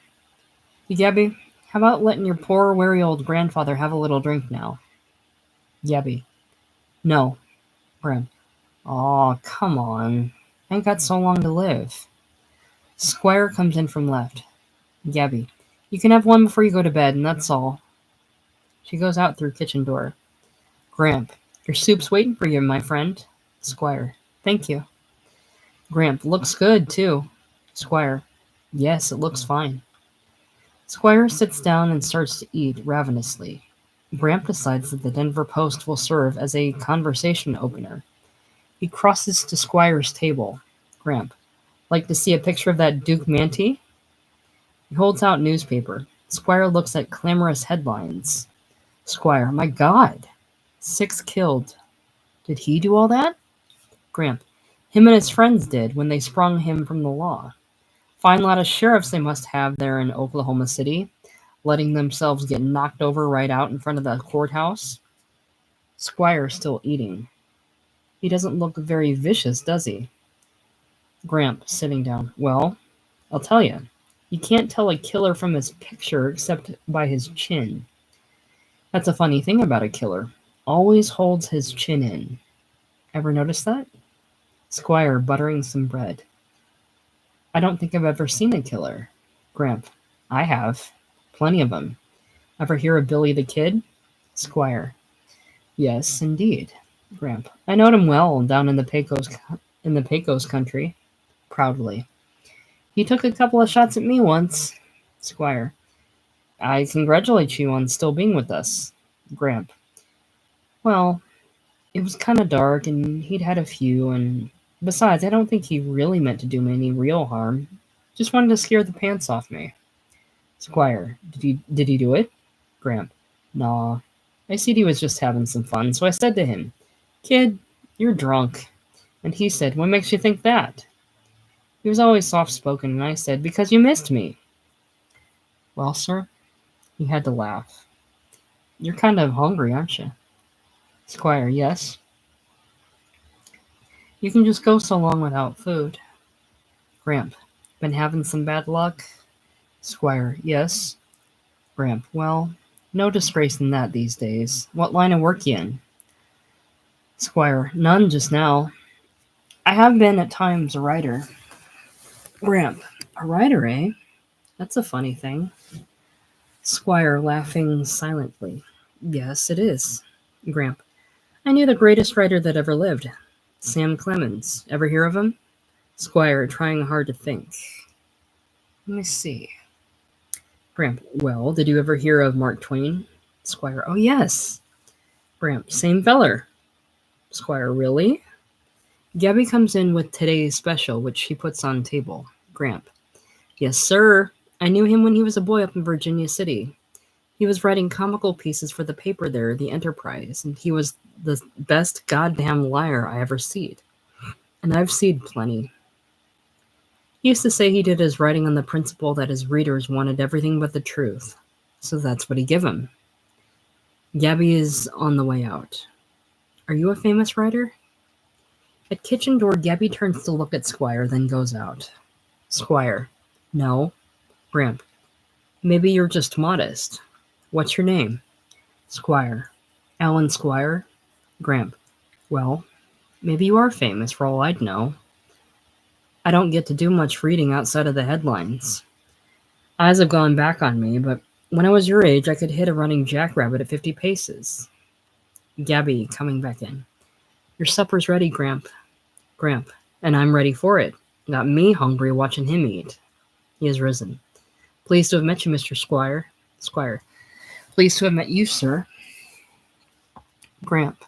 Hey, Gabby, how about letting your poor, weary old grandfather have a little drink now? Gabby. No. Gramp. Aw, come on. I ain't got so long to live. Squire comes in from left. Gabby. You can have one before you go to bed, and that's all. She goes out through kitchen door. Gramp. Your soup's waiting for you, my friend. Squire. Thank you. Gramp. Looks good, too. Squire. Yes, it looks fine. Squire sits down and starts to eat ravenously. Gramp decides that the Denver Post will serve as a conversation opener. He crosses to Squire's table. Gramp. Like to see a picture of that Duke Manti? He holds out newspaper. Squire looks at clamorous headlines. Squire. My God. 6 killed. Did he do all that? Gramp. Him and his friends did when they sprung him from the law. Fine lot of sheriffs they must have there in Oklahoma City, letting themselves get knocked over right out in front of the courthouse. Squire still eating. He doesn't look very vicious, does he? Gramp, sitting down. Well, I'll tell you. You can't tell a killer from his picture except by his chin. That's a funny thing about a killer. Always holds his chin in. Ever notice that? Squire buttering some bread. I don't think I've ever seen a killer. Gramp. I have. Plenty of them. Ever hear of Billy the Kid? Squire. Yes, indeed. Gramp. I knowed him well down in the Pecos country. Proudly. He took a couple of shots at me once. Squire. I congratulate you on still being with us. Gramp. Well, it was kind of dark, and he'd had a few, and besides, I don't think he really meant to do me any real harm. Just wanted to scare the pants off me. Squire. Did he do it? Gramp. Nah. I see he was just having some fun, so I said to him, Kid, you're drunk. And he said, What makes you think that? He was always soft-spoken, and I said, Because you missed me. Well, sir, he had to laugh. You're kind of hungry, aren't you? Squire, yes. You can just go so long without food. Gramp, been having some bad luck? Squire, yes. Gramp, well, no disgrace in that these days. What line of work you in? Squire, none just now. I have been at times a writer. Gramp, a writer, eh? That's a funny thing. Squire, laughing silently. Yes, it is. Gramp, I knew the greatest writer that ever lived. Sam Clemens. Ever hear of him? Squire, trying hard to think. Let me see. Gramp, well, did you ever hear of Mark Twain? Squire, oh yes. Gramp, same feller. Squire, really? Gabby comes in with today's special, which she puts on table. Gramp, yes, sir. I knew him when he was a boy up in Virginia City. He was writing comical pieces for the paper there, the Enterprise, and he was the best goddamn liar I ever seed. And I've seed plenty. He used to say he did his writing on the principle that his readers wanted everything but the truth. So that's what he give 'em. Gabby is on the way out. Are you a famous writer? At kitchen door, Gabby turns to look at Squire, then goes out. Squire, no. Gramp, maybe you're just modest. What's your name? Squire, Alan Squire. Gramp, well, maybe you are famous for all I'd know. I don't get to do much reading outside of the headlines. Eyes have gone back on me, but when I was your age, I could hit a running jackrabbit at 50 paces. Gabby, coming back in. Your supper's ready, Gramp. Gramp, and I'm ready for it. Got me hungry watching him eat. He has risen. Pleased to have met you, Mr. Squire. Squire, pleased to have met you, sir. Gramp,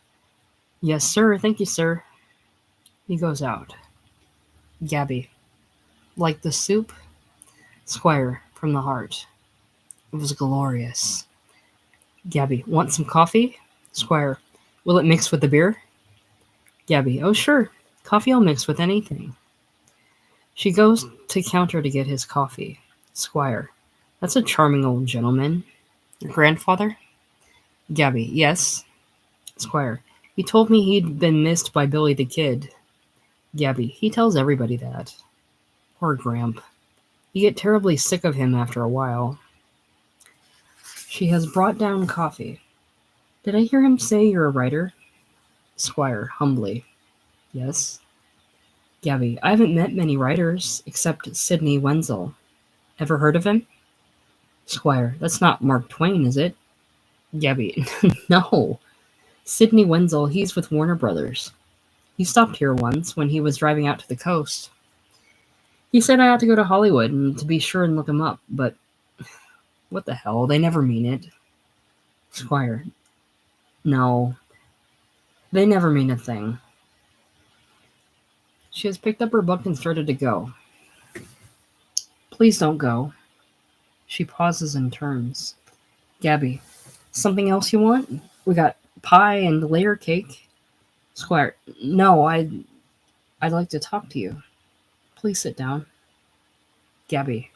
yes, sir, thank you, sir. He goes out. Gabby, like the soup? Squire, from the heart. It was glorious. Gabby, want some coffee? Squire, will it mix with the beer? Gabby, oh sure, coffee'll mix with anything. She goes to counter to get his coffee. Squire, that's a charming old gentleman. Your grandfather? Gabby, yes. Squire, he told me he'd been missed by Billy the Kid. Gabby, he tells everybody that. Poor Gramp. You get terribly sick of him after a while. She has brought down coffee. Did I hear him say you're a writer? Squire, humbly. Yes. Gabby, I haven't met many writers, except Sidney Wenzel. Ever heard of him? Squire, that's not Mark Twain, is it? Gabby, no. Sidney Wenzel, he's with Warner Brothers. He stopped here once when he was driving out to the coast. He said I ought to go to Hollywood and to be sure and look him up, but what the hell, they never mean it. Squire, no, they never mean a thing. She has picked up her book and started to go. Please don't go. She pauses and turns. Gabby, something else you want? We got pie and layer cake. Squire, no, I'd like to talk to you. Please sit down. Gabby,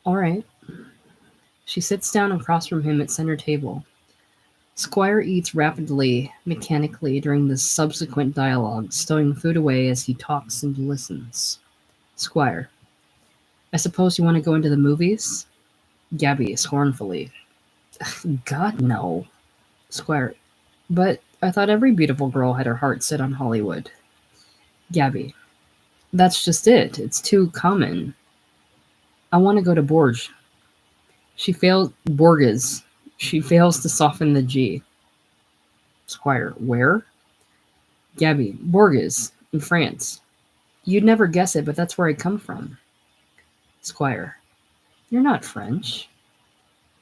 all right. She sits down across from him at center table. Squire eats rapidly, mechanically during the subsequent dialogue, stowing food away as he talks and listens. Squire, I suppose you want to go into the movies? Gabby, scornfully. God, no. Squire, but I thought every beautiful girl had her heart set on Hollywood. Gabby, that's just it. It's too common. I want to go to Bourges. She fails Borges. She fails to soften the G. Squire, where? Gabby, Borges, in France. You'd never guess it, but that's where I come from. Squire, you're not French.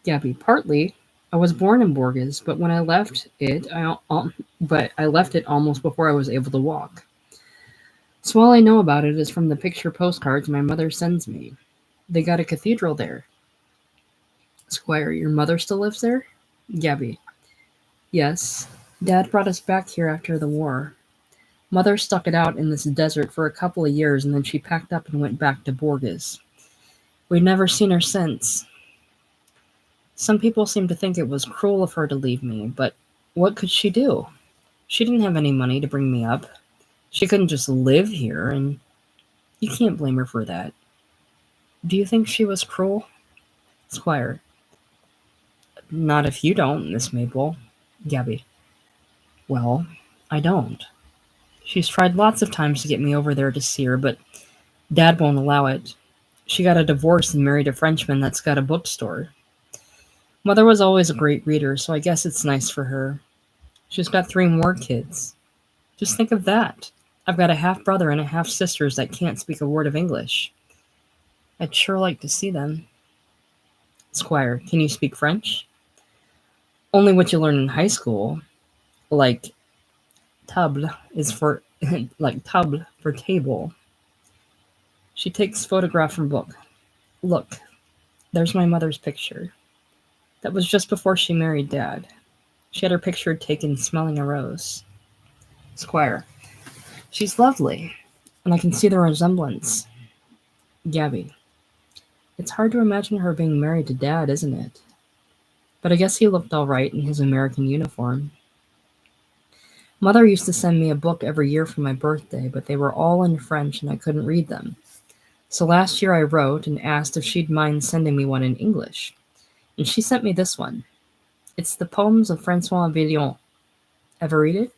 Gabby, partly. I was born in Borges, but when I left it, I left it almost before I was able to walk. So all I know about it is from the picture postcards my mother sends me. They got a cathedral there. Squire, your mother still lives there? Gabby, yes. Dad brought us back here after the war. Mother stuck it out in this desert for a couple of years and then she packed up and went back to Borges. We've never seen her since. Some people seem to think it was cruel of her to leave me, but what could she do? She didn't have any money to bring me up. She couldn't just live here, and you can't blame her for that. Do you think she was cruel? Squire, not if you don't, Miss Maple. Gabby, well, I don't. She's tried lots of times to get me over there to see her, but Dad won't allow it. She got a divorce and married a Frenchman that's got a bookstore. Mother was always a great reader, so I guess it's nice for her. She's got 3 more kids. Just think of that. I've got a half-brother and a half-sisters that can't speak a word of English. I'd sure like to see them. Squire, can you speak French? Only what you learn in high school. Like table is for like table for table. She takes photograph from book. Look, there's my mother's picture. That was just before she married Dad. She had her picture taken smelling a rose. Squire, she's lovely, and I can see the resemblance. Gabby, it's hard to imagine her being married to Dad, isn't it? But I guess he looked all right in his American uniform. Mother used to send me a book every year for my birthday, but they were all in French and I couldn't read them. So last year I wrote and asked if she'd mind sending me one in English. And she sent me this one. It's the poems of Francois Villon. Ever read it?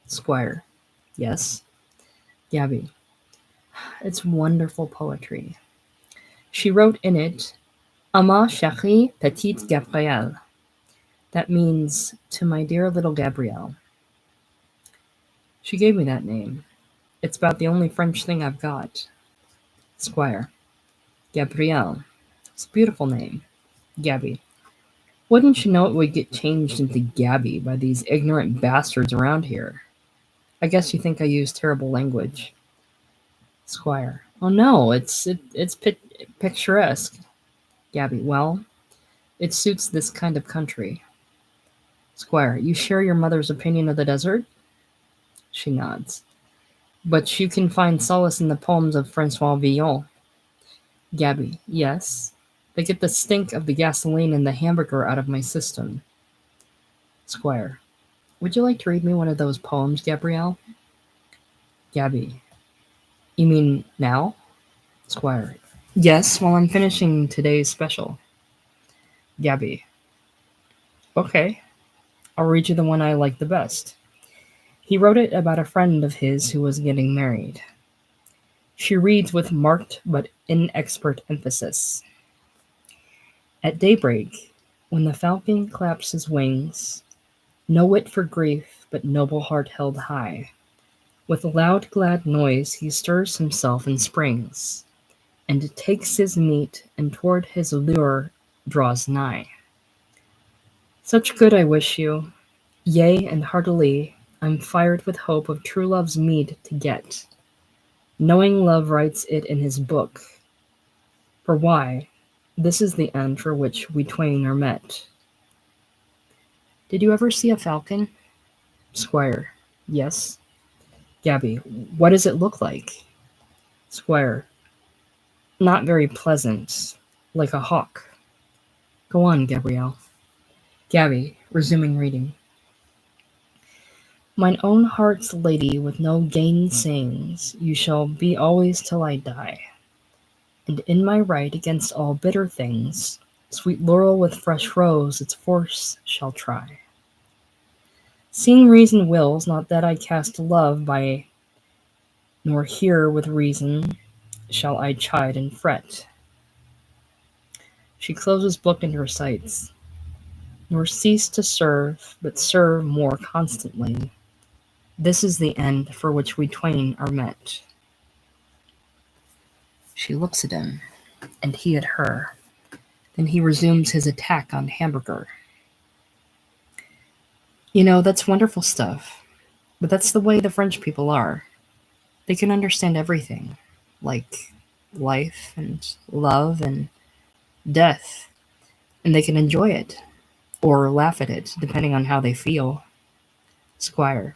Squire, yes. Gabby, it's wonderful poetry. She wrote in it, "À ma chérie petite Gabrielle." That means, to my dear little Gabrielle. She gave me that name. It's about the only French thing I've got. Squire, Gabrielle. It's a beautiful name. Gabby, wouldn't you know it would get changed into Gabby by these ignorant bastards around here? I guess you think I use terrible language. Squire, oh no, it's picturesque. Gabby, well, it suits this kind of country. Squire, you share your mother's opinion of the desert? She nods. But you can find solace in the poems of Francois Villon. Gabby, yes. They get the stink of the gasoline and the hamburger out of my system. Squire, would you like to read me one of those poems, Gabrielle? Gabby, you mean now? Squire, yes, while I'm finishing today's special. Gabby, okay, I'll read you the one I like the best. He wrote it about a friend of his who was getting married. She reads with marked but inexpert emphasis. At daybreak, when the falcon claps his wings, no wit for grief, but noble heart held high, with a loud glad noise he stirs himself and springs, and takes his meat, and toward his lure draws nigh. Such good I wish you, yea, and heartily I'm fired with hope of true love's meed to get, knowing love writes it in his book. For why? This is the end for which we twain are met. Did you ever see a falcon? Squire, yes. Gabby, what does it look like? Squire, not very pleasant, like a hawk. Go on, Gabrielle. Gabby, resuming reading. Mine own heart's lady with no gainsayings, you shall be always till I die. And in my right against all bitter things, sweet laurel with fresh rose its force shall try. Seeing reason wills not that I cast love by, nor here with reason shall I chide and fret. She closes book and recites, nor cease to serve, but serve more constantly. This is the end for which we twain are met. She looks at him, and he at her. Then he resumes his attack on Hamburger. You know, that's wonderful stuff, but that's the way the French people are. They can understand everything, like life and love and death, and they can enjoy it, or laugh at it, depending on how they feel. Squire.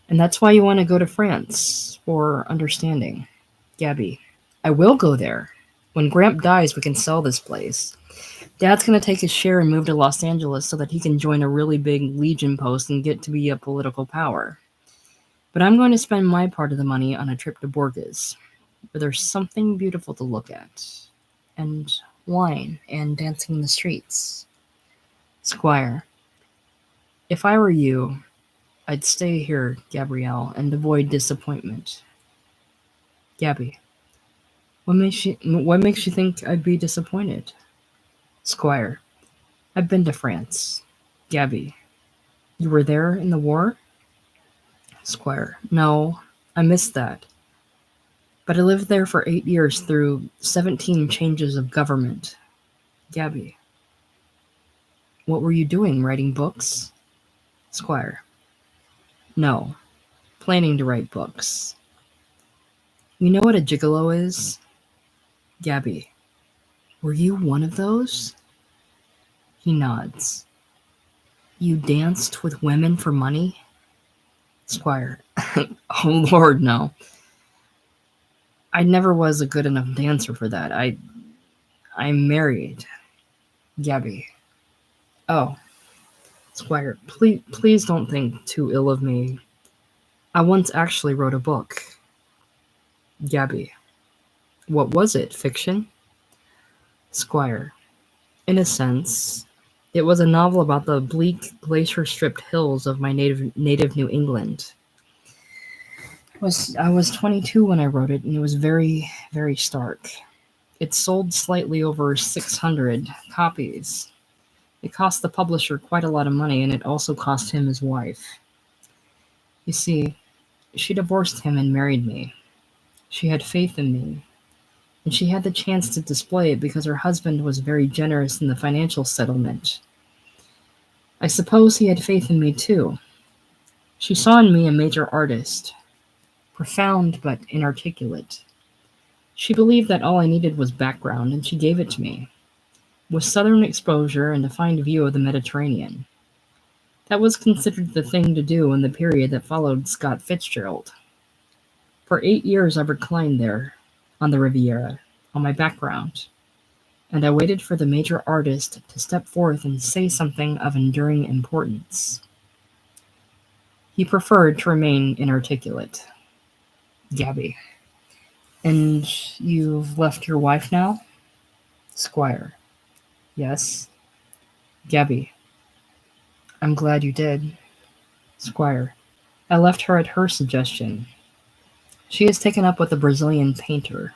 And that's why you want to go to France, for understanding. Gabby. I will go there. When Gramp dies, we can sell this place. Dad's going to take his share and move to Los Angeles so that he can join a really big Legion post and get to be a political power. But I'm going to spend my part of the money on a trip to Borges, where there's something beautiful to look at, and wine and dancing in the streets. Squire. If I were you, I'd stay here, Gabrielle, and avoid disappointment. Gabby. What makes you think I'd be disappointed? Squire. I've been to France. Gabby. You were there in the war? Squire. No, I missed that. But I lived there for 8 years through 17 changes of government. Gabby. What were you doing, writing books? Squire. No, planning to write books. You know what a gigolo is? Gabby. Were you one of those? He nods. You danced with women for money? Squire. Oh, Lord, no. I never was a good enough dancer for that. I'm married. Gabby. Oh. Squire, please don't think too ill of me. I once actually wrote a book. Gabby. What was it, fiction? Squire. In a sense, it was a novel about the bleak, glacier-stripped hills of my native New England. I was 22 when I wrote it, and it was very, very stark. It sold slightly over 600 copies. It cost the publisher quite a lot of money, and it also cost him his wife. You see, she divorced him and married me. She had faith in me, and she had the chance to display it because her husband was very generous in the financial settlement. I suppose he had faith in me too. She saw in me a major artist, profound but inarticulate. She believed that all I needed was background, and she gave it to me, with southern exposure and a fine view of the Mediterranean. That was considered the thing to do in the period that followed Scott Fitzgerald. For 8 years I reclined there, on the Riviera, on my background, and I waited for the major artist to step forth and say something of enduring importance. He preferred to remain inarticulate. Gabby. And you've left your wife now? Squire. Yes. Gabby. I'm glad you did. Squire. I left her at her suggestion. She is taken up with a Brazilian painter,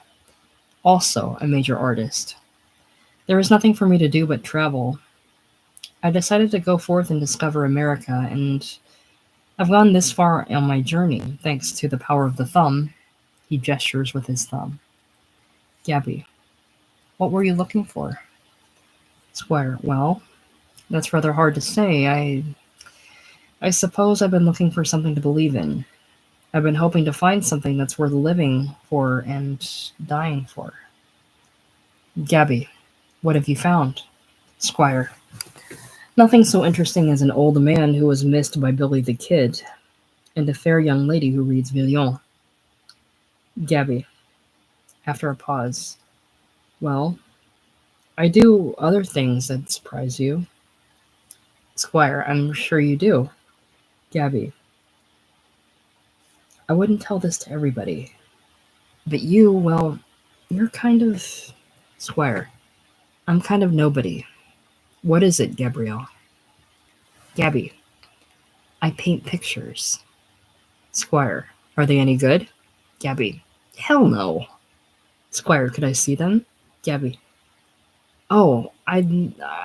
also a major artist. There was nothing for me to do but travel. I decided to go forth and discover America, and I've gone this far on my journey, thanks to the power of the thumb. He gestures with his thumb. Gabby. What were you looking for? Squire. Well, that's rather hard to say. I suppose I've been looking for something to believe in. I've been hoping to find something that's worth living for and dying for. Gabby. What have you found? Squire. Nothing so interesting as an old man who was missed by Billy the Kid, and a fair young lady who reads Villon. Gabby. After a pause. Well, I do other things that surprise you. Squire. I'm sure you do. Gabby. I wouldn't tell this to everybody. But you, well, You're kind of... Squire. I'm kind of nobody. What is it, Gabrielle? Gabby. I paint pictures. Squire. Are they any good? Gabby. Hell no. Squire. Could I see them? Gabby. Oh, I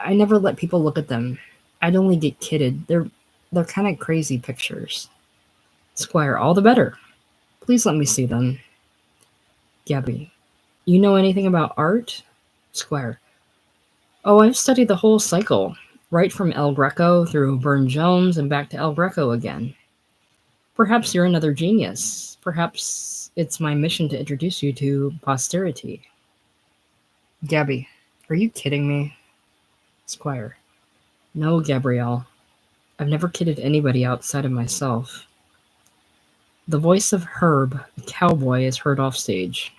never let people look at them. I'd only get kidded. They're kind of crazy pictures. Squire. All the better. Please let me see them. Gabby. You know anything about art? Squire. Oh, I've studied the whole cycle, right from El Greco through Burne-Jones and back to El Greco again. Perhaps you're another genius. Perhaps it's my mission to introduce you to posterity. Gabby, are you kidding me? Squire. No, Gabrielle. I've never kidded anybody outside of myself. The voice of Herb, the cowboy, is heard off stage.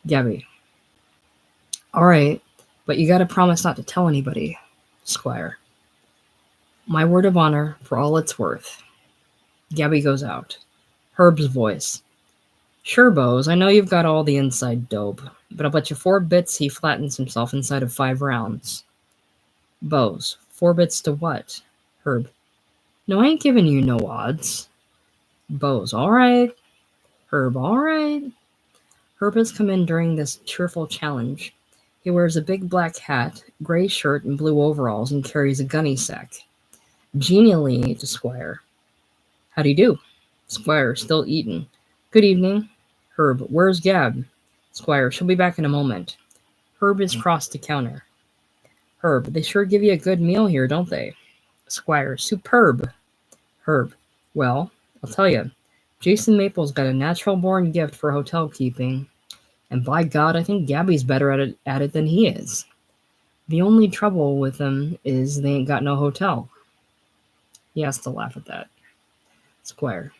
Gabby. All right, but you gotta promise not to tell anybody. Squire. My word of honor for all it's worth. Gabby goes out. Herb's voice. Sure, Bose, I know you've got all the inside dope, but I'll bet you 4 bits he flattens himself inside of 5 rounds. Bose. 4 bits to what? Herb. No, I ain't giving you no odds. Bose. All right. Herb. All right. Herb has come in during this cheerful challenge. He wears a big black hat, gray shirt, and blue overalls, and carries a gunny sack. Genially to Squire. How do you do? Squire, still eating. Good evening. Herb, where's Gab? Squire, she'll be back in a moment. Herb is crossed to counter. Herb, they sure give you a good meal here, don't they? Squire, superb. Herb, well, I'll tell you, Jason Maple's got a natural-born gift for hotel keeping, and by God, I think Gabby's better at it than he is. The only trouble with them is they ain't got no hotel. He has to laugh at that. Squire,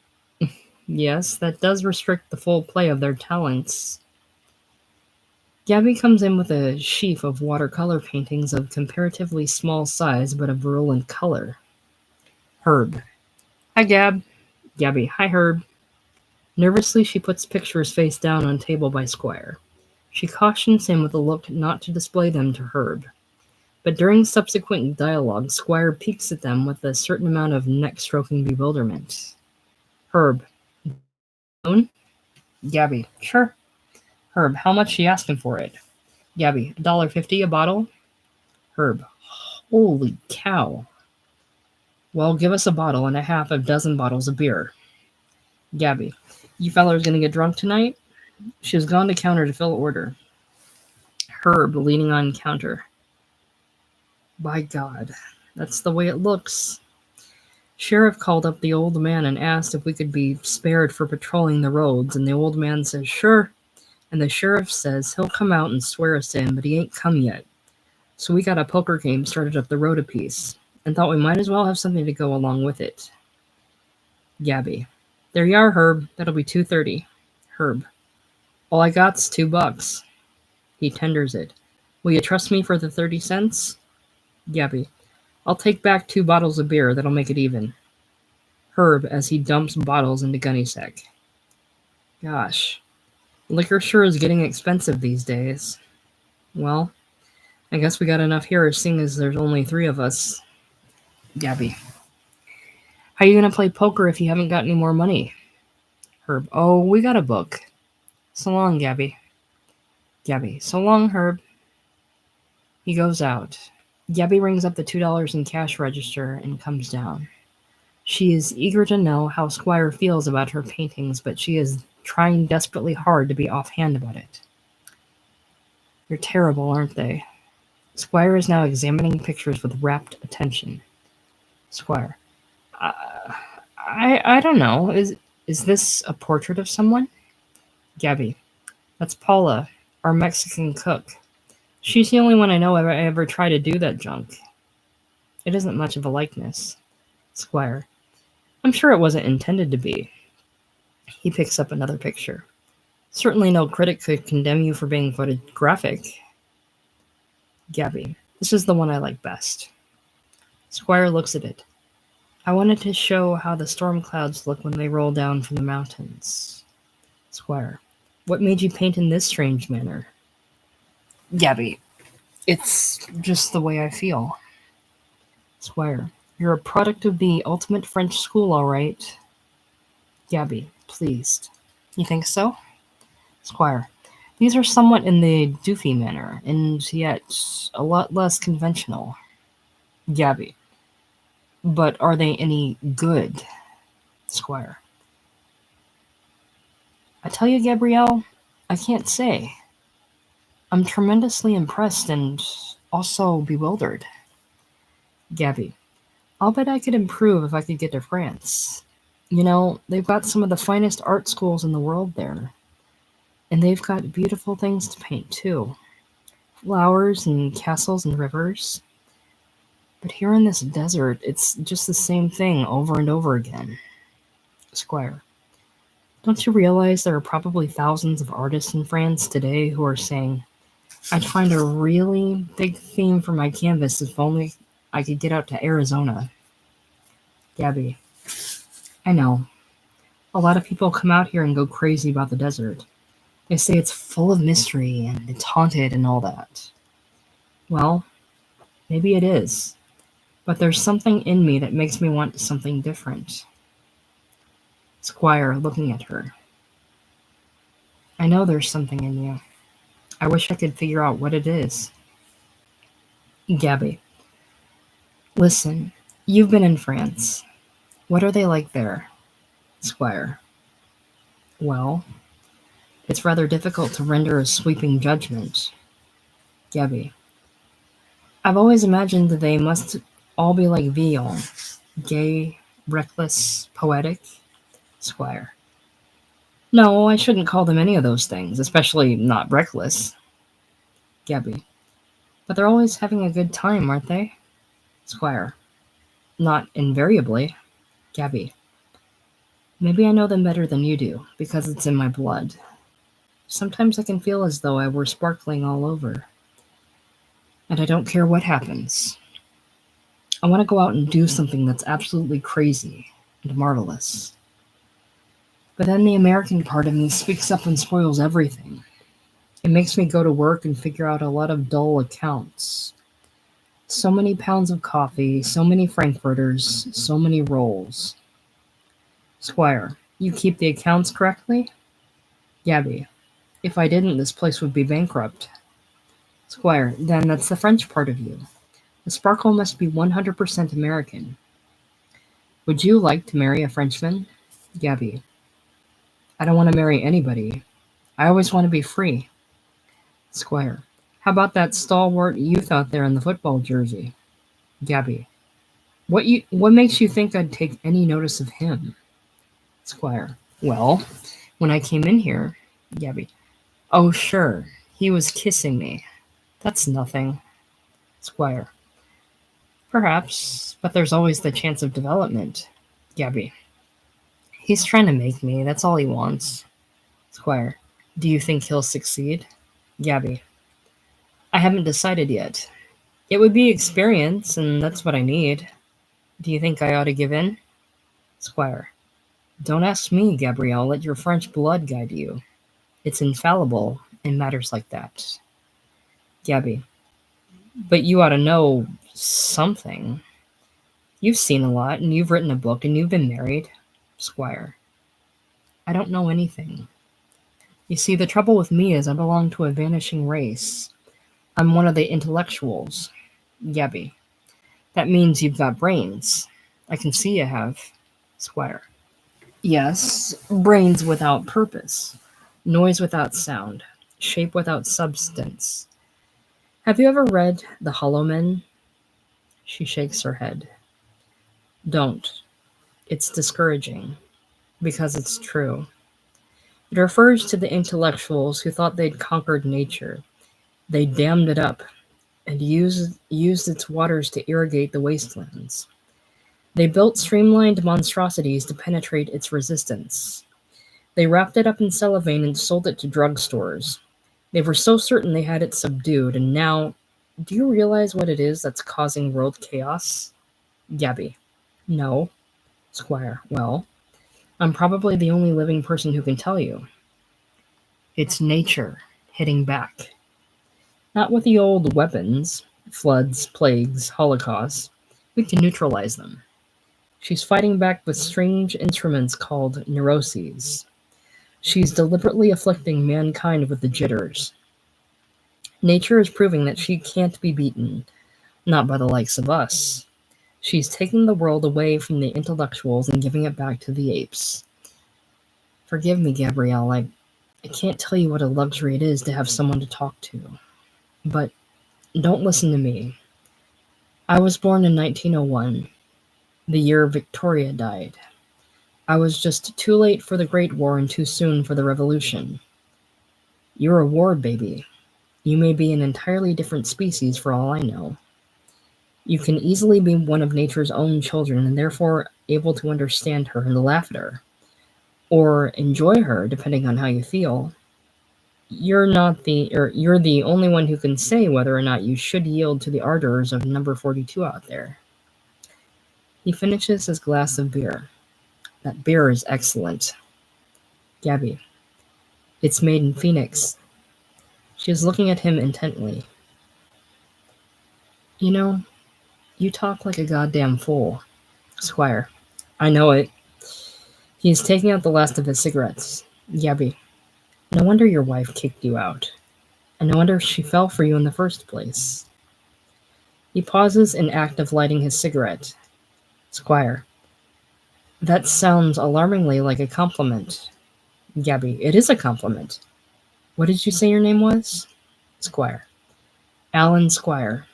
yes, that does restrict the full play of their talents. Gabby comes in with a sheaf of watercolor paintings of comparatively small size but of virulent color. Herb. Hi, Gab. Gabby. Hi, Herb. Nervously, she puts pictures face down on table by Squire. She cautions him with a look not to display them to Herb. But during subsequent dialogue, Squire peeks at them with a certain amount of neck-stroking bewilderment. Herb. Gabby. Sure. Herb. How much she asking for it? Gabby. $1.50 a bottle? Herb. Holy cow. Well, give us a bottle and a half of dozen bottles of beer. Gabby. You fellers gonna get drunk tonight? She has gone to counter to fill order. Herb, leaning on counter. By God, that's the way it looks. Sheriff called up the old man and asked if we could be spared for patrolling the roads, and the old man says, sure. And the sheriff says he'll come out and swear us in, but he ain't come yet. So we got a poker game started up the road a piece, and thought we might as well have something to go along with it. Gabby. There you are, Herb. That'll be $2.30. Herb. All I got's $2. He tenders it. Will you trust me for the 30 cents? Gabby. I'll take back 2 bottles of beer. That'll make it even. Herb, as he dumps bottles into gunny sack. Gosh. Liquor sure is getting expensive these days. Well, I guess we got enough here, seeing as there's only 3 of us. Gabby. How you gonna play poker if you haven't got any more money? Herb. Oh, we got a book. So long, Gabby. Gabby. So long, Herb. He goes out. Gabby rings up the $2 in cash register and comes down. She is eager to know how Squire feels about her paintings, but she is trying desperately hard to be offhand about it. They're terrible, aren't they? Squire is now examining pictures with rapt attention. Squire. I don't know. Is this a portrait of someone? Gabby. That's Paula, our Mexican cook. She's the only one I know ever tried to do that junk. It isn't much of a likeness. Squire. I'm sure it wasn't intended to be. He picks up another picture. Certainly no critic could condemn you for being photographic. Gabby. This is the one I like best. Squire looks at it. I wanted to show how the storm clouds look when they roll down from the mountains. Squire. What made you paint in this strange manner? Gabby, it's just the way I feel. Squire, you're a product of the ultimate French school, all right. Gabby, pleased. You think so? Squire, these are somewhat in the doofy manner, and yet a lot less conventional. Gabby, but are they any good? Squire, I tell you, Gabrielle, I can't say. I'm tremendously impressed and also bewildered. Gabby, I'll bet I could improve if I could get to France. You know, they've got some of the finest art schools in the world there. And they've got beautiful things to paint, too. Flowers and castles and rivers. But here in this desert, it's just the same thing over and over again. Squire, don't you realize there are probably thousands of artists in France today who are saying, I'd find a really big theme for my canvas if only I could get out to Arizona. Gabby, I know. A lot of people come out here and go crazy about the desert. They say it's full of mystery and it's haunted and all that. Well, maybe it is. But there's something in me that makes me want something different. Squire, looking at her. I know there's something in you. I wish I could figure out what it is. Gabby, listen, you've been in France. What are they like there? Squire, well, it's rather difficult to render a sweeping judgment. Gabby, I've always imagined that they must all be like Villon, gay, reckless, poetic. Squire, no, I shouldn't call them any of those things, especially not reckless. Gabby, but they're always having a good time, aren't they? Squire, not invariably. Gabby, maybe I know them better than you do, because it's in my blood. Sometimes I can feel as though I were sparkling all over. And I don't care what happens. I want to go out and do something that's absolutely crazy and marvelous. But then the American part of me speaks up and spoils everything. It makes me go to work and figure out a lot of dull accounts. So many pounds of coffee, so many frankfurters, so many rolls. Squire, you keep the accounts correctly? Gabby, if I didn't, this place would be bankrupt. Squire, then that's the French part of you. The sparkle must be 100% American. Would you like to marry a Frenchman? Gabby, I don't want to marry anybody. I always want to be free. Squire, how about that stalwart youth out there in the football jersey? Gabby, what makes you think I'd take any notice of him? Squire, well, when I came in here, Gabby, oh sure, he was kissing me. That's nothing. Squire, perhaps, but there's always the chance of development. Gabby, he's trying to make me, that's all he wants. Squire, do you think he'll succeed? Gabby, I haven't decided yet. It would be experience, and that's what I need. Do you think I ought to give in? Squire, don't ask me, Gabrielle. Let your French blood guide you. It's infallible in matters like that. Gabby, but you ought to know something. You've seen a lot, and you've written a book, and you've been married. Squire, I don't know anything. You see, the trouble with me is I belong to a vanishing race. I'm one of the intellectuals. Gabby, that means you've got brains. I can see you have. Squire, yes, brains without purpose, noise without sound, shape without substance. Have you ever read The Hollow Men? She shakes her head. Don't. It's discouraging, because it's true. It refers to the intellectuals who thought they'd conquered nature. They dammed it up and used its waters to irrigate the wastelands. They built streamlined monstrosities to penetrate its resistance. They wrapped it up in cellophane and sold it to drugstores. They were so certain they had it subdued, and now, do you realize what it is that's causing world chaos? Gabby, no. Squire, well, I'm probably the only living person who can tell you. It's nature hitting back. Not with the old weapons, floods, plagues, holocausts. We can neutralize them. She's fighting back with strange instruments called neuroses. She's deliberately afflicting mankind with the jitters. Nature is proving that she can't be beaten, not by the likes of us. She's taking the world away from the intellectuals and giving it back to the apes. Forgive me, Gabrielle, I can't tell you what a luxury it is to have someone to talk to. But don't listen to me. I was born in 1901, the year Victoria died. I was just too late for the Great War and too soon for the Revolution. You're a war baby. You may be an entirely different species for all I know. You can easily be one of nature's own children and therefore able to understand her and laugh at her, or enjoy her depending on how you feel. You're the only one who can say whether or not you should yield to the ardors of number 42 out there. He finishes his glass of beer. That beer is excellent. Gabby. It's made in Phoenix. She is looking at him intently. You know, you talk like a goddamn fool. Squire. I know it. He is taking out the last of his cigarettes. Gabby. No wonder your wife kicked you out. And no wonder she fell for you in the first place. He pauses in act of lighting his cigarette. Squire. That sounds alarmingly like a compliment. Gabby. It is a compliment. What did you say your name was? Squire. Alan Squire.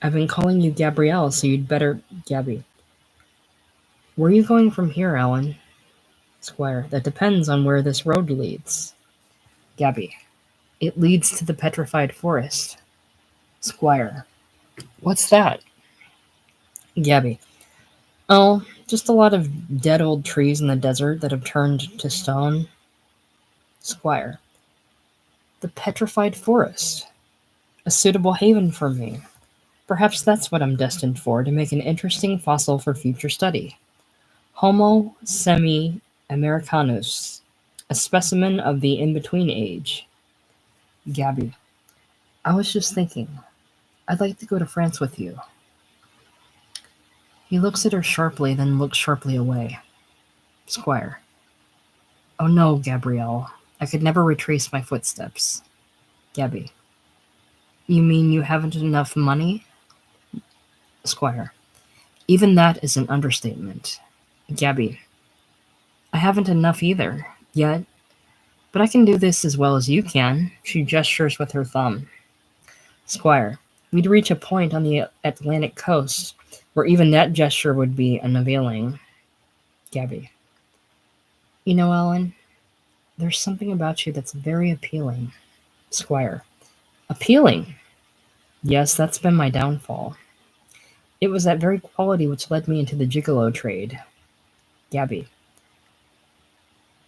I've been calling you Gabrielle, so you'd better... Gabby. Where are you going from here, Alan? Squire. That depends on where this road leads. Gabby. It leads to the Petrified Forest. Squire. What's that? Gabby. Oh, just a lot of dead old trees in the desert that have turned to stone. Squire. The Petrified Forest. A suitable haven for me. Perhaps that's what I'm destined for, to make an interesting fossil for future study. Homo semi-americanus, a specimen of the in-between age. Gabby. I was just thinking, I'd like to go to France with you. He looks at her sharply, then looks sharply away. Squire. Oh no, Gabrielle. I could never retrace my footsteps. Gabby. You mean you haven't enough money? Squire. Even that is an understatement. Gabby. I haven't enough either, yet. But I can do this as well as you can. She gestures with her thumb. Squire. We'd reach a point on the Atlantic coast where even that gesture would be unavailing. Gabby. You know, Ellen, there's something about you that's very appealing. Squire. Appealing? Yes, that's been my downfall. It was that very quality which led me into the gigolo trade. Gabby.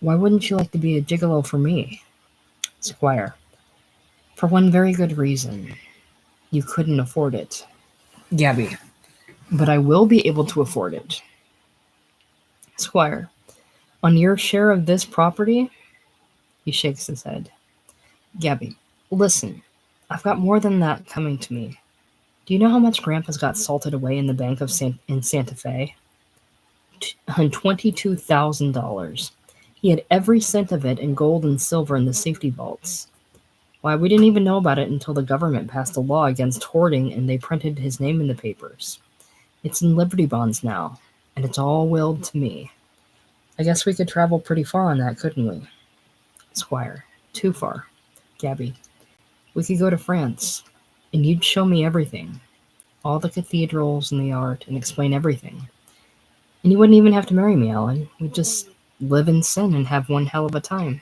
Why wouldn't you like to be a gigolo for me? Squire. For one very good reason. You couldn't afford it. Gabby. But I will be able to afford it. Squire. On your share of this property? He shakes his head. Gabby. Listen. I've got more than that coming to me. Do you know how much Grandpa's got salted away in the bank in Santa Fe? $22,000. He had every cent of it in gold and silver in the safety vaults. Why, we didn't even know about it until the government passed a law against hoarding and they printed his name in the papers. It's in Liberty bonds now, and it's all willed to me. I guess we could travel pretty far on that, couldn't we? Squire. Too far. Gabby. We could go to France, and you'd show me everything. All the cathedrals and the art, and explain everything. And you wouldn't even have to marry me, Ellen. We'd just live in sin and have one hell of a time.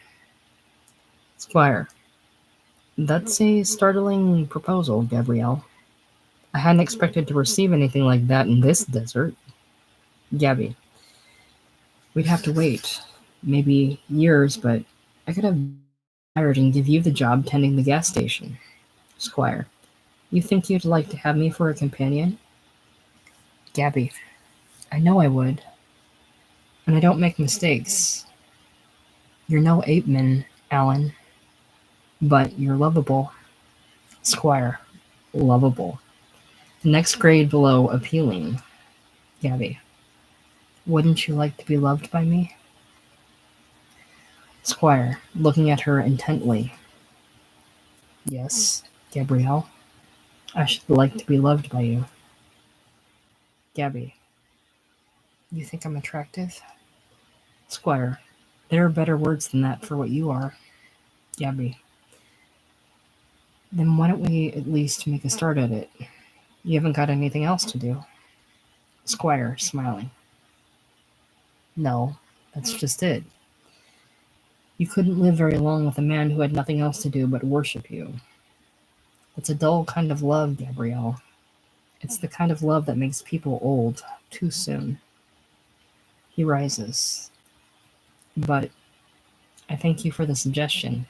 Squire. That's a startling proposal, Gabrielle. I hadn't expected to receive anything like that in this desert. Gabby. We'd have to wait. Maybe years, but I could have hired and give you the job tending the gas station. Squire. You think you'd like to have me for a companion? Gabby. I know I would. And I don't make mistakes. You're no ape-man, Alan. But you're lovable. Squire. Lovable. Next grade below appealing. Gabby. Wouldn't you like to be loved by me? Squire, looking at her intently. Yes, Gabrielle. I should like to be loved by you. Gabby. You think I'm attractive? Squire. There are better words than that for what you are. Gabby. Then why don't we at least make a start at it? You haven't got anything else to do. Squire, smiling. No, that's just it. You couldn't live very long with a man who had nothing else to do but worship you. It's a dull kind of love, Gabrielle. It's the kind of love that makes people old too soon. He rises. But I thank you for the suggestion.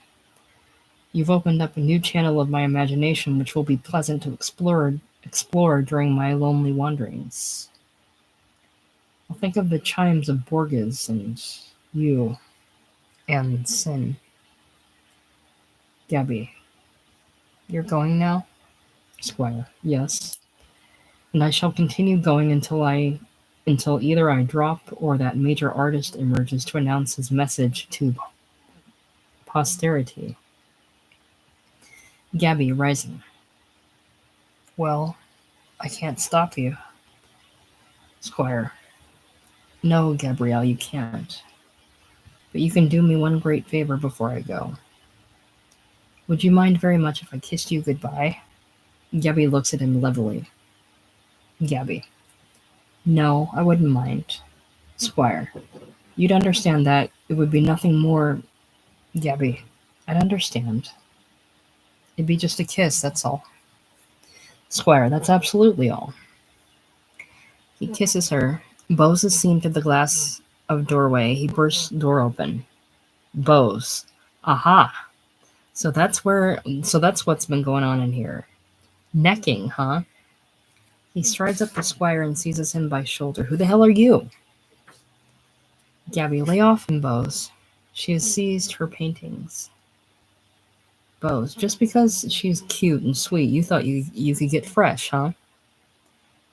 You've opened up a new channel of my imagination which will be pleasant to explore during my lonely wanderings. I'll think of the chimes of Borges and you and sin. Gabby. You're going now? Squire. Yes. And I shall continue going until either I drop or that major artist emerges to announce his message to posterity. Gabby, rising. Well, I can't stop you. Squire. No, Gabrielle, you can't. But you can do me one great favor before I go. Would you mind very much if I kissed you goodbye? Gabby looks at him levelly. Gabby. No, I wouldn't mind. Squire. You'd understand that it would be nothing more. Gabby. I'd understand. It'd be just a kiss, that's all. Squire. That's absolutely all. He kisses her. Bose is seen through the glass of doorway. He bursts door open. Bose. Aha. So that's what's been going on in here. Necking, huh? He strides up to Squire and seizes him by shoulder. Who the hell are you? Gabby, lay off him, Bose. She has seized her paintings. Bose, just because she's cute and sweet, you thought you could get fresh, huh?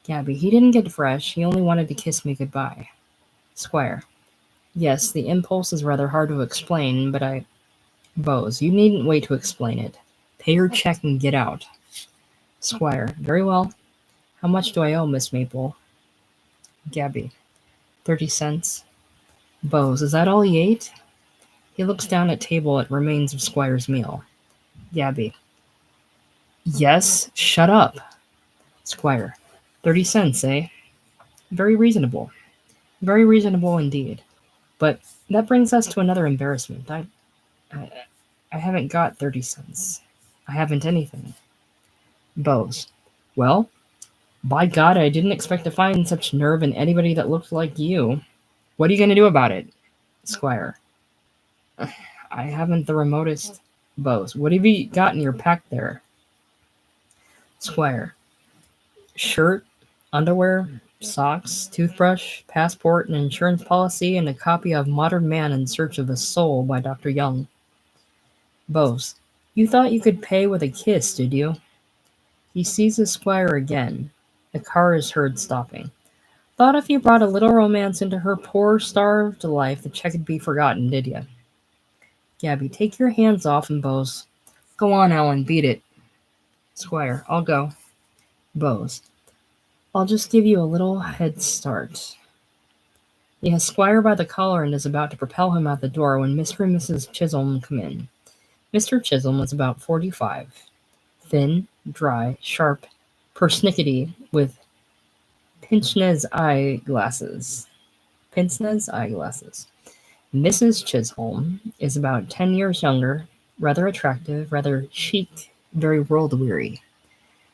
Gabby, he didn't get fresh. He only wanted to kiss me goodbye. Squire, yes, the impulse is rather hard to explain, but I... Bose, you needn't wait to explain it. Pay your check and get out. Squire, very well. How much do I owe, Miss Maple? Gabby, 30 cents. Bose, is that all he ate? He looks down at table at remains of Squire's meal. Gabby, yes, shut up. Squire, 30 cents, eh? Very reasonable. Very reasonable indeed. But that brings us to another embarrassment. I haven't got 30 cents. I haven't anything. Bose, well, by God, I didn't expect to find such nerve in anybody that looked like you. What are you going to do about it? Squire, I haven't the remotest. Bose, what have you got in your pack there? Squire, shirt, underwear, socks, toothbrush, passport, an insurance policy, and a copy of Modern Man in Search of a Soul by Dr. Young. Bose, you thought you could pay with a kiss, did you? He seizes Squire again. The car is heard stopping. Thought if you brought a little romance into her poor, starved life, the check would be forgotten, did you? Gabby, take your hands off him, Bose. Go on, Alan, beat it. Squire, I'll go. Bose, I'll just give you a little head start. He has Squire by the collar and is about to propel him out the door when Mr. and Mrs. Chisholm come in. Mr. Chisholm was about 45. Thin, dry, sharp, persnickety, with pince-nez eyeglasses. Pince-nez eyeglasses. Mrs. Chisholm is about 10 years younger, rather attractive, rather chic, very world-weary.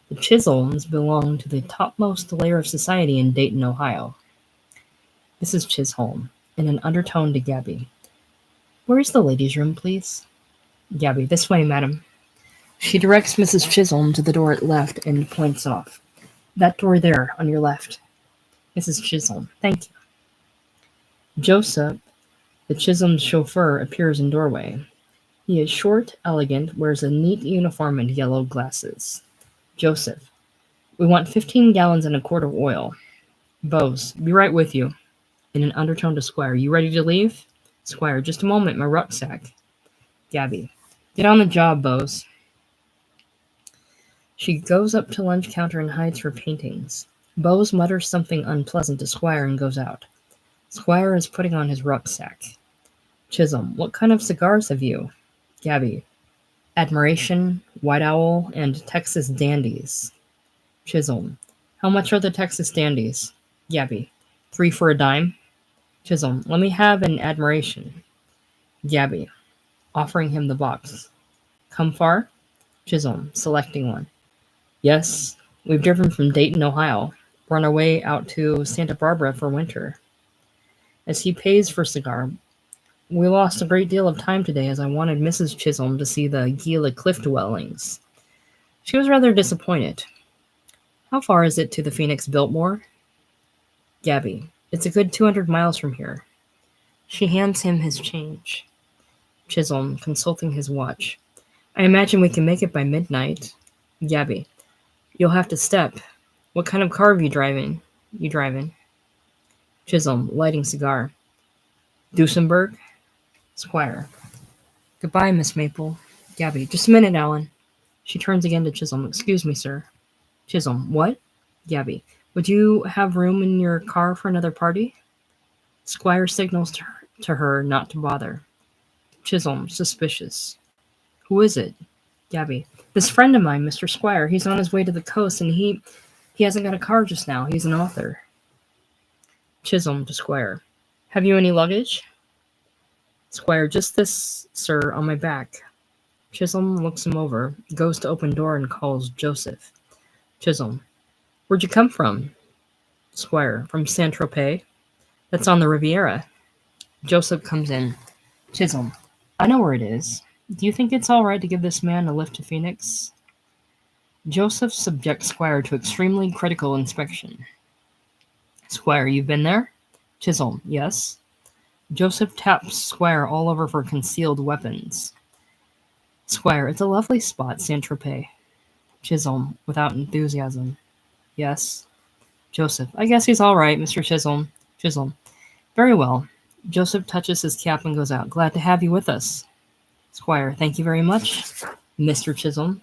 The Chisholms belong to the topmost layer of society in Dayton, Ohio. Mrs. Chisholm, in an undertone to Gabby. Where's the ladies' room, please? Gabby, this way, madam. She directs Mrs. Chisholm to the door at left and points off. That door there, on your left. Mrs. Chisholm, thank you. Joseph, the Chisholm's chauffeur, appears in doorway. He is short, elegant, wears a neat uniform and yellow glasses. Joseph. We want 15 gallons and a quart of oil. Bose. Be right with you. In an undertone to Squire. You ready to leave? Squire. Just a moment, my rucksack. Gabby. Get on the job, Bose. She goes up to lunch counter and hides her paintings. Bose mutters something unpleasant to Squire and goes out. Squire is putting on his rucksack. Chisholm. What kind of cigars have you? Gabby. Admiration, White Owl, and Texas Dandies. Chisholm. How much are the Texas Dandies? Gabby. 3 for a dime. Chisholm. Let me have an Admiration. Gabby. Offering him the box. Come far? Chisholm. Selecting one. Yes. We've driven from Dayton, Ohio. We're on our way out to Santa Barbara for winter. As he pays for cigar, we lost a great deal of time today as I wanted Mrs. Chisholm to see the Gila cliff dwellings. She was rather disappointed. How far is it to the Phoenix Biltmore? Gabby. It's a good 200 miles from here. She hands him his change. Chisholm, consulting his watch. I imagine we can make it by midnight. Gabby. You'll have to step. What kind of car are you driving? Chisholm, lighting cigar. Duesenberg? Squire. Goodbye, Miss Maple. Gabby. Just a minute, Alan. She turns again to Chisholm. Excuse me, sir. Chisholm. What? Gabby. Would you have room in your car for another party? Squire signals to her not to bother. Chisholm. Suspicious. Who is it? Gabby. This friend of mine, Mr. Squire. He's on his way to the coast, and he hasn't got a car just now. He's an author. Chisholm to Squire. Have you any luggage? Squire. Just this, sir, on my back. Chisholm looks him over, goes to open door and calls Joseph. Chisholm. Where'd you come from? Squire. From Saint-Tropez. That's on the Riviera. Joseph comes in. Chisholm. I know where it is. Do you think it's all right to give this man a lift to Phoenix? Joseph subjects Squire to extremely critical inspection. Squire. You've been there? Chisholm. Yes. Joseph taps Squire all over for concealed weapons. Squire. It's a lovely spot, Saint-Tropez. Chisholm, without enthusiasm. Yes. Joseph. I guess he's all right, Mr. Chisholm. Chisholm. Very well. Joseph touches his cap and goes out. Glad to have you with us. Squire. Thank you very much, Mr. Chisholm.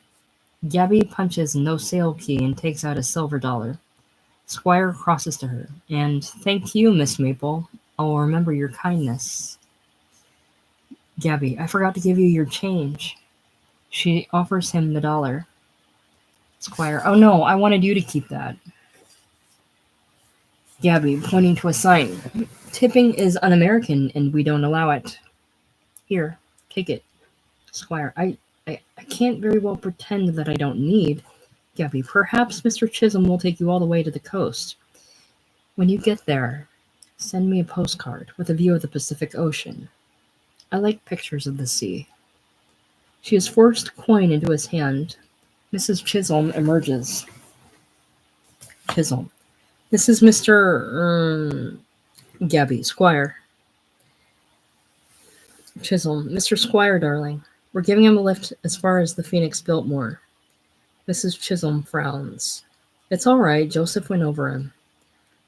Gabby punches no sale key and takes out a silver dollar. Squire crosses to her. And thank you, Miss Maple. I'll remember your kindness. Gabby. I forgot to give you your change. She offers him the dollar. Squire. Oh no, I wanted you to keep that. Gabby, pointing to a sign. Tipping is un-American and we don't allow it. Here, take it. Squire. I can't very well pretend that I don't need. Gabby. Perhaps Mr. Chisholm will take you all the way to the coast. When you get there, send me a postcard with a view of the Pacific Ocean. I like pictures of the sea. She has forced coin into his hand. Mrs. Chisholm emerges. Chisholm. This is Mr. Gabby. Squire. Chisholm. Mr. Squire, darling. We're giving him a lift as far as the Phoenix Biltmore. Mrs. Chisholm frowns. It's all right. Joseph went over him.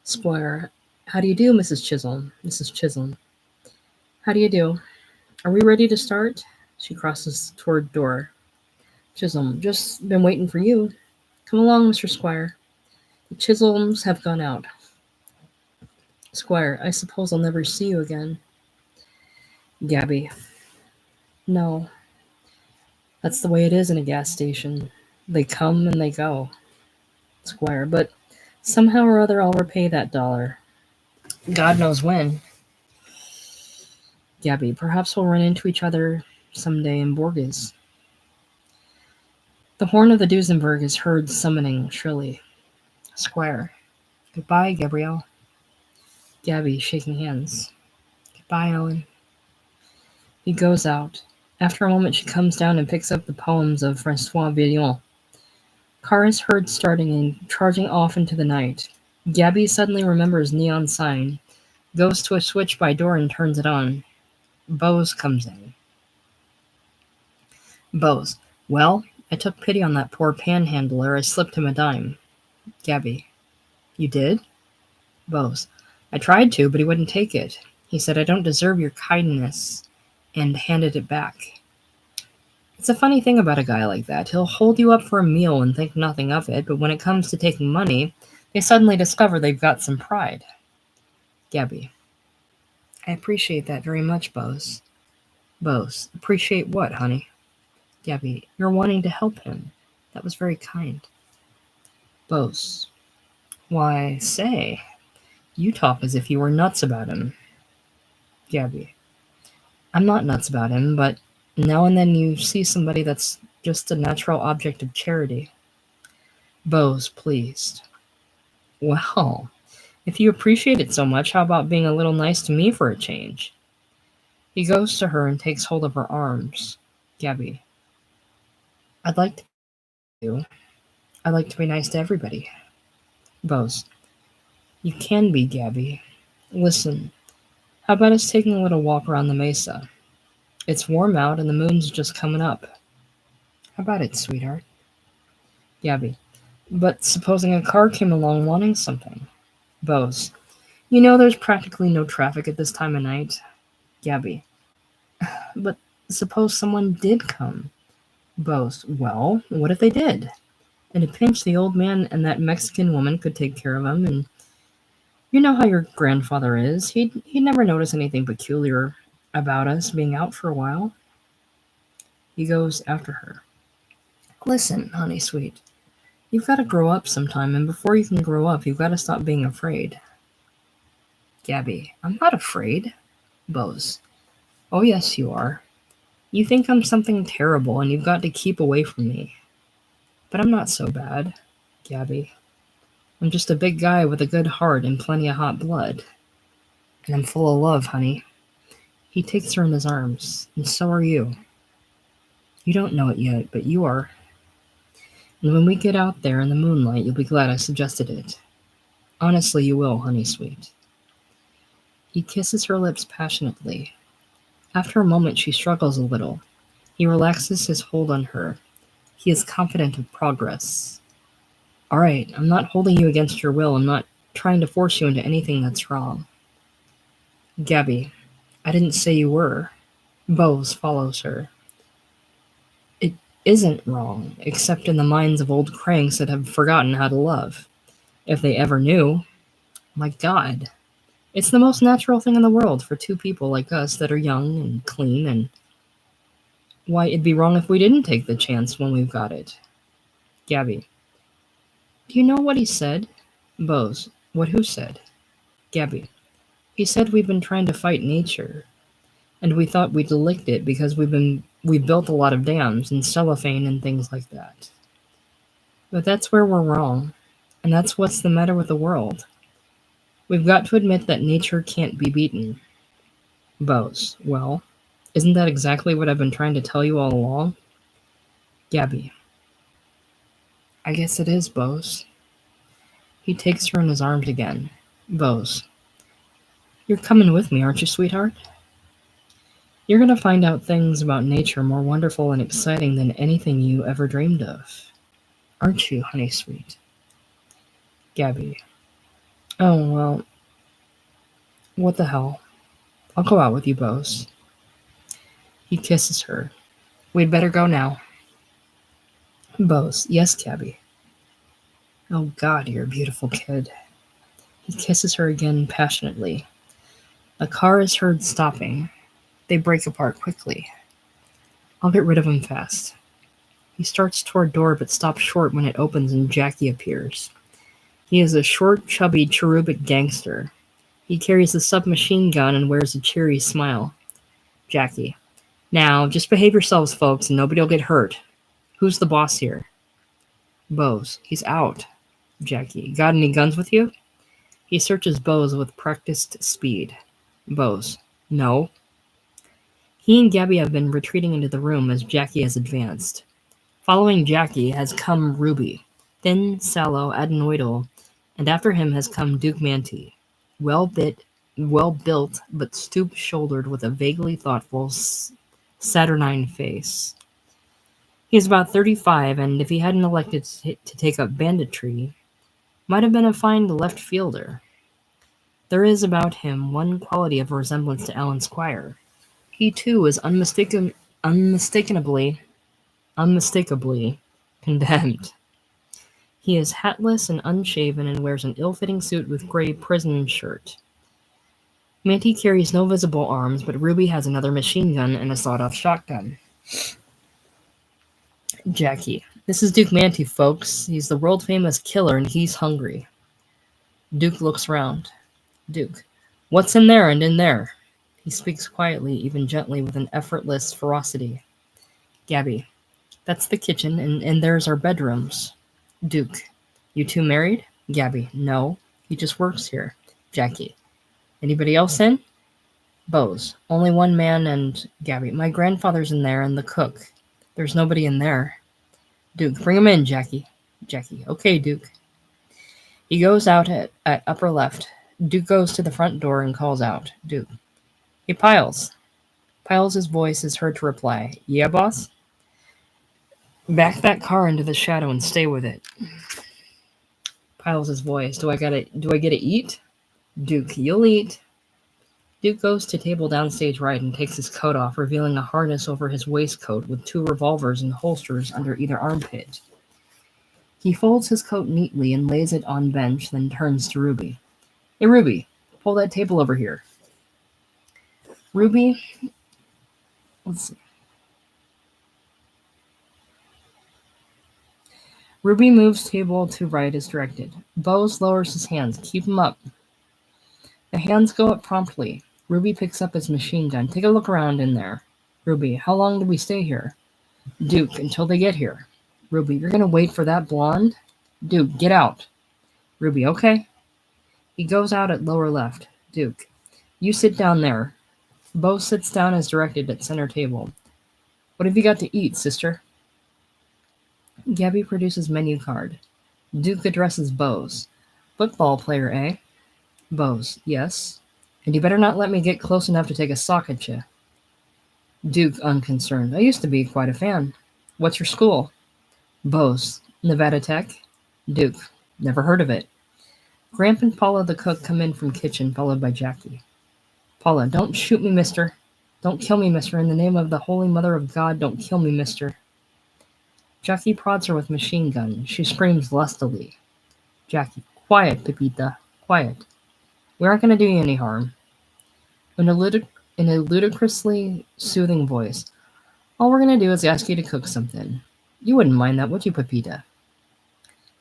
Squire. How do you do, Mrs. Chisholm? Mrs. Chisholm. How do you do? Are we ready to start? She crosses toward door. Chisholm. Just been waiting for you. Come along, Mr. Squire. The Chisholms have gone out. Squire. I suppose I'll never see you again. Gabby. No. That's the way it is in a gas station. They come and they go. Squire. But somehow or other I'll repay that dollar. God knows when. Gabby. Perhaps we'll run into each other someday in Borges. The horn of the Duesenberg is heard summoning shrilly. Squire. Goodbye, Gabrielle. Gabby, shaking hands. Goodbye, Ellen. He goes out. After a moment, she comes down and picks up the poems of Francois Villon. Car is heard starting and charging off into the night. Gabby suddenly remembers neon sign, goes to a switch by door and turns it on. Bose comes in. Bose. Well, I took pity on that poor panhandler. I slipped him a dime. Gabby. You did? Bose. I tried to, but he wouldn't take it. He said, I don't deserve your kindness, and handed it back. It's a funny thing about a guy like that. He'll hold you up for a meal and think nothing of it, but when it comes to taking money, they suddenly discover they've got some pride. Gabby. I appreciate that very much, Bose. Bose. Appreciate what, honey? Gabby. You're wanting to help him. That was very kind. Bose. Why, say, you talk as if you were nuts about him. Gabby. I'm not nuts about him, but now and then you see somebody that's just a natural object of charity. Bose, pleased. Well, if you appreciate it so much, how about being a little nice to me for a change? He goes to her and takes hold of her arms. Gabby. I'd like to be nice to you. I'd like to be nice to everybody. Bose. You can be, Gabby. Listen, how about us taking a little walk around the mesa? It's warm out and the moon's just coming up. How about it, sweetheart? Gabby. But supposing a car came along wanting something? Bose. You know there's practically no traffic at this time of night. Gabby. But suppose someone did come? Bose. Well, what if they did? In a pinch, the old man and that Mexican woman could take care of him, and you know how your grandfather is. He'd never notice anything peculiar about us being out for a while. He goes after her. Listen, honey sweet, you've got to grow up sometime, and before you can grow up, you've got to stop being afraid. Gabby. I'm not afraid. Bose. Oh, yes, you are. You think I'm something terrible, and you've got to keep away from me. But I'm not so bad. Gabby. I'm just a big guy with a good heart and plenty of hot blood. And I'm full of love, honey. He takes her in his arms, and so are you. You don't know it yet, but you are. And when we get out there in the moonlight, you'll be glad I suggested it. Honestly, you will, honey sweet. He kisses her lips passionately. After a moment, she struggles a little. He relaxes his hold on her. He is confident of progress. All right, I'm not holding you against your will. I'm not trying to force you into anything that's wrong. Gabby. I didn't say you were. Bose follows her. It isn't wrong, except in the minds of old cranks that have forgotten how to love. If they ever knew. My God. It's the most natural thing in the world for two people like us that are young and clean, and why, it'd be wrong if we didn't take the chance when we've got it. Gabby. Do you know what he said? Bose. What who said? Gabby. He said we've been trying to fight nature, and we thought we'd licked it because we've built a lot of dams and cellophane and things like that. But that's where we're wrong, and that's what's the matter with the world. We've got to admit that nature can't be beaten. Bose. Well, isn't that exactly what I've been trying to tell you all along? Gabby. I guess it is, Bose. He takes her in his arms again. Bose. You're coming with me, aren't you, sweetheart? You're going to find out things about nature more wonderful and exciting than anything you ever dreamed of. Aren't you, honey sweet? Gabby. Oh, well, what the hell? I'll go out with you, Bose. He kisses her. We'd better go now. Bose. Yes, Gabby. Oh, God, you're a beautiful kid. He kisses her again passionately. A car is heard stopping. They break apart quickly. I'll get rid of him fast. He starts toward door but stops short when it opens and Jackie appears. He is a short, chubby, cherubic gangster. He carries a submachine gun and wears a cheery smile. Jackie. Now, just behave yourselves, folks, and nobody'll get hurt. Who's the boss here? Bose. He's out. Jackie. Got any guns with you? He searches Bose with practiced speed. Bose. No. He and Gabby have been retreating into the room as Jackie has advanced. Following Jackie has come Ruby, thin, sallow, adenoidal, and after him has come Duke Manty, well-built, but stoop-shouldered with a vaguely thoughtful, saturnine face. He's about 35, and if he hadn't elected to take up banditry, might have been a fine left fielder. There is about him one quality of resemblance to Alan Squire. He too is unmistakably condemned. He is hatless and unshaven and wears an ill-fitting suit with gray prison shirt. Manty carries no visible arms, but Ruby has another machine gun and a sawed-off shotgun. Jackie. This is Duke Manty, folks. He's the world-famous killer, and he's hungry. Duke looks round. Duke. What's in there and in there? He speaks quietly, even gently, with an effortless ferocity. Gabby. That's the kitchen, and there's our bedrooms. Duke. You two married? Gabby. No. He just works here. Jackie. Anybody else in? Bose. Only one man and Gabby. My grandfather's in there and the cook. There's nobody in there. Duke. Bring him in, Jackie. Jackie. Okay, Duke. He goes out at upper left. Duke goes to the front door and calls out. Duke. Hey, Piles. Piles' voice is heard to reply. Yeah, boss? Back that car into the shadow and stay with it. Piles' voice. Do I get to eat? Duke. You'll eat. Duke goes to table downstage right and takes his coat off, revealing a harness over his waistcoat with 2 revolvers and holsters under either armpit. He folds his coat neatly and lays it on bench, then turns to Ruby. Hey, Ruby, pull that table over here. Ruby, let's see. Ruby moves table to right as directed. Bose lowers his hands. Keep him up. The hands go up promptly. Ruby picks up his machine gun. Take a look around in there. Ruby, how long do we stay here? Duke, until they get here. Ruby, you're going to wait for that blonde? Duke, get out. Ruby, okay. He goes out at lower left. Duke, you sit down there. Bose sits down as directed at center table. What have you got to eat, sister? Gabby produces menu card. Duke addresses Bose. Football player, eh? Bose, yes. And you better not let me get close enough to take a sock at you. Duke, unconcerned. I used to be quite a fan. What's your school? Bose, Nevada Tech. Duke, never heard of it. Gramp and Paula the cook come in from kitchen, followed by Jackie. Paula, don't shoot me, mister. Don't kill me, mister. In the name of the Holy Mother of God, don't kill me, mister. Jackie prods her with machine gun. She screams lustily. Jackie, quiet, Pepita, quiet. We aren't going to do you any harm. In a ludicrously soothing voice, all we're going to do is ask you to cook something. You wouldn't mind that, would you, Pepita?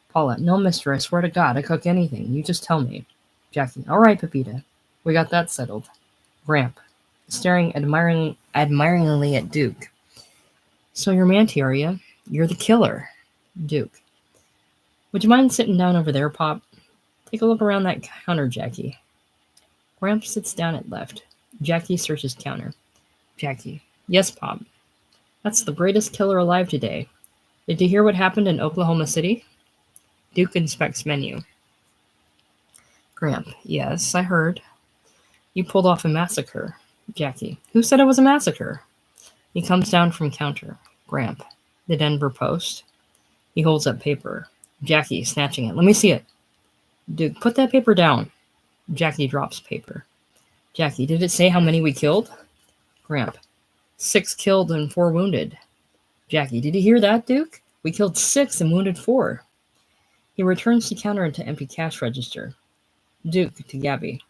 Paula, no, mister, I swear to God, I cook anything. You just tell me. Jackie, all right, Pepita. We got that settled. Gramp, staring admiringly at Duke. So you're Manty, are you? You're the killer. Duke. Would you mind sitting down over there, Pop? Take a look around that counter, Jackie. Gramp sits down at left. Jackie searches counter. Jackie. Yes, Pop. That's the greatest killer alive today. Did you hear what happened in Oklahoma City? Duke inspects menu. Gramp. Yes, I heard. You pulled off a massacre. Jackie. Who said it was a massacre? He comes down from counter. Gramp. The Denver Post. He holds up paper. Jackie, snatching it. Let me see it. Duke, put that paper down. Jackie drops paper. Jackie, did it say how many we killed? Gramp. 6 killed and 4 wounded. Jackie, did you hear that, Duke? We killed 6 and wounded 4. He returns to counter into empty cash register. Duke to Gabby.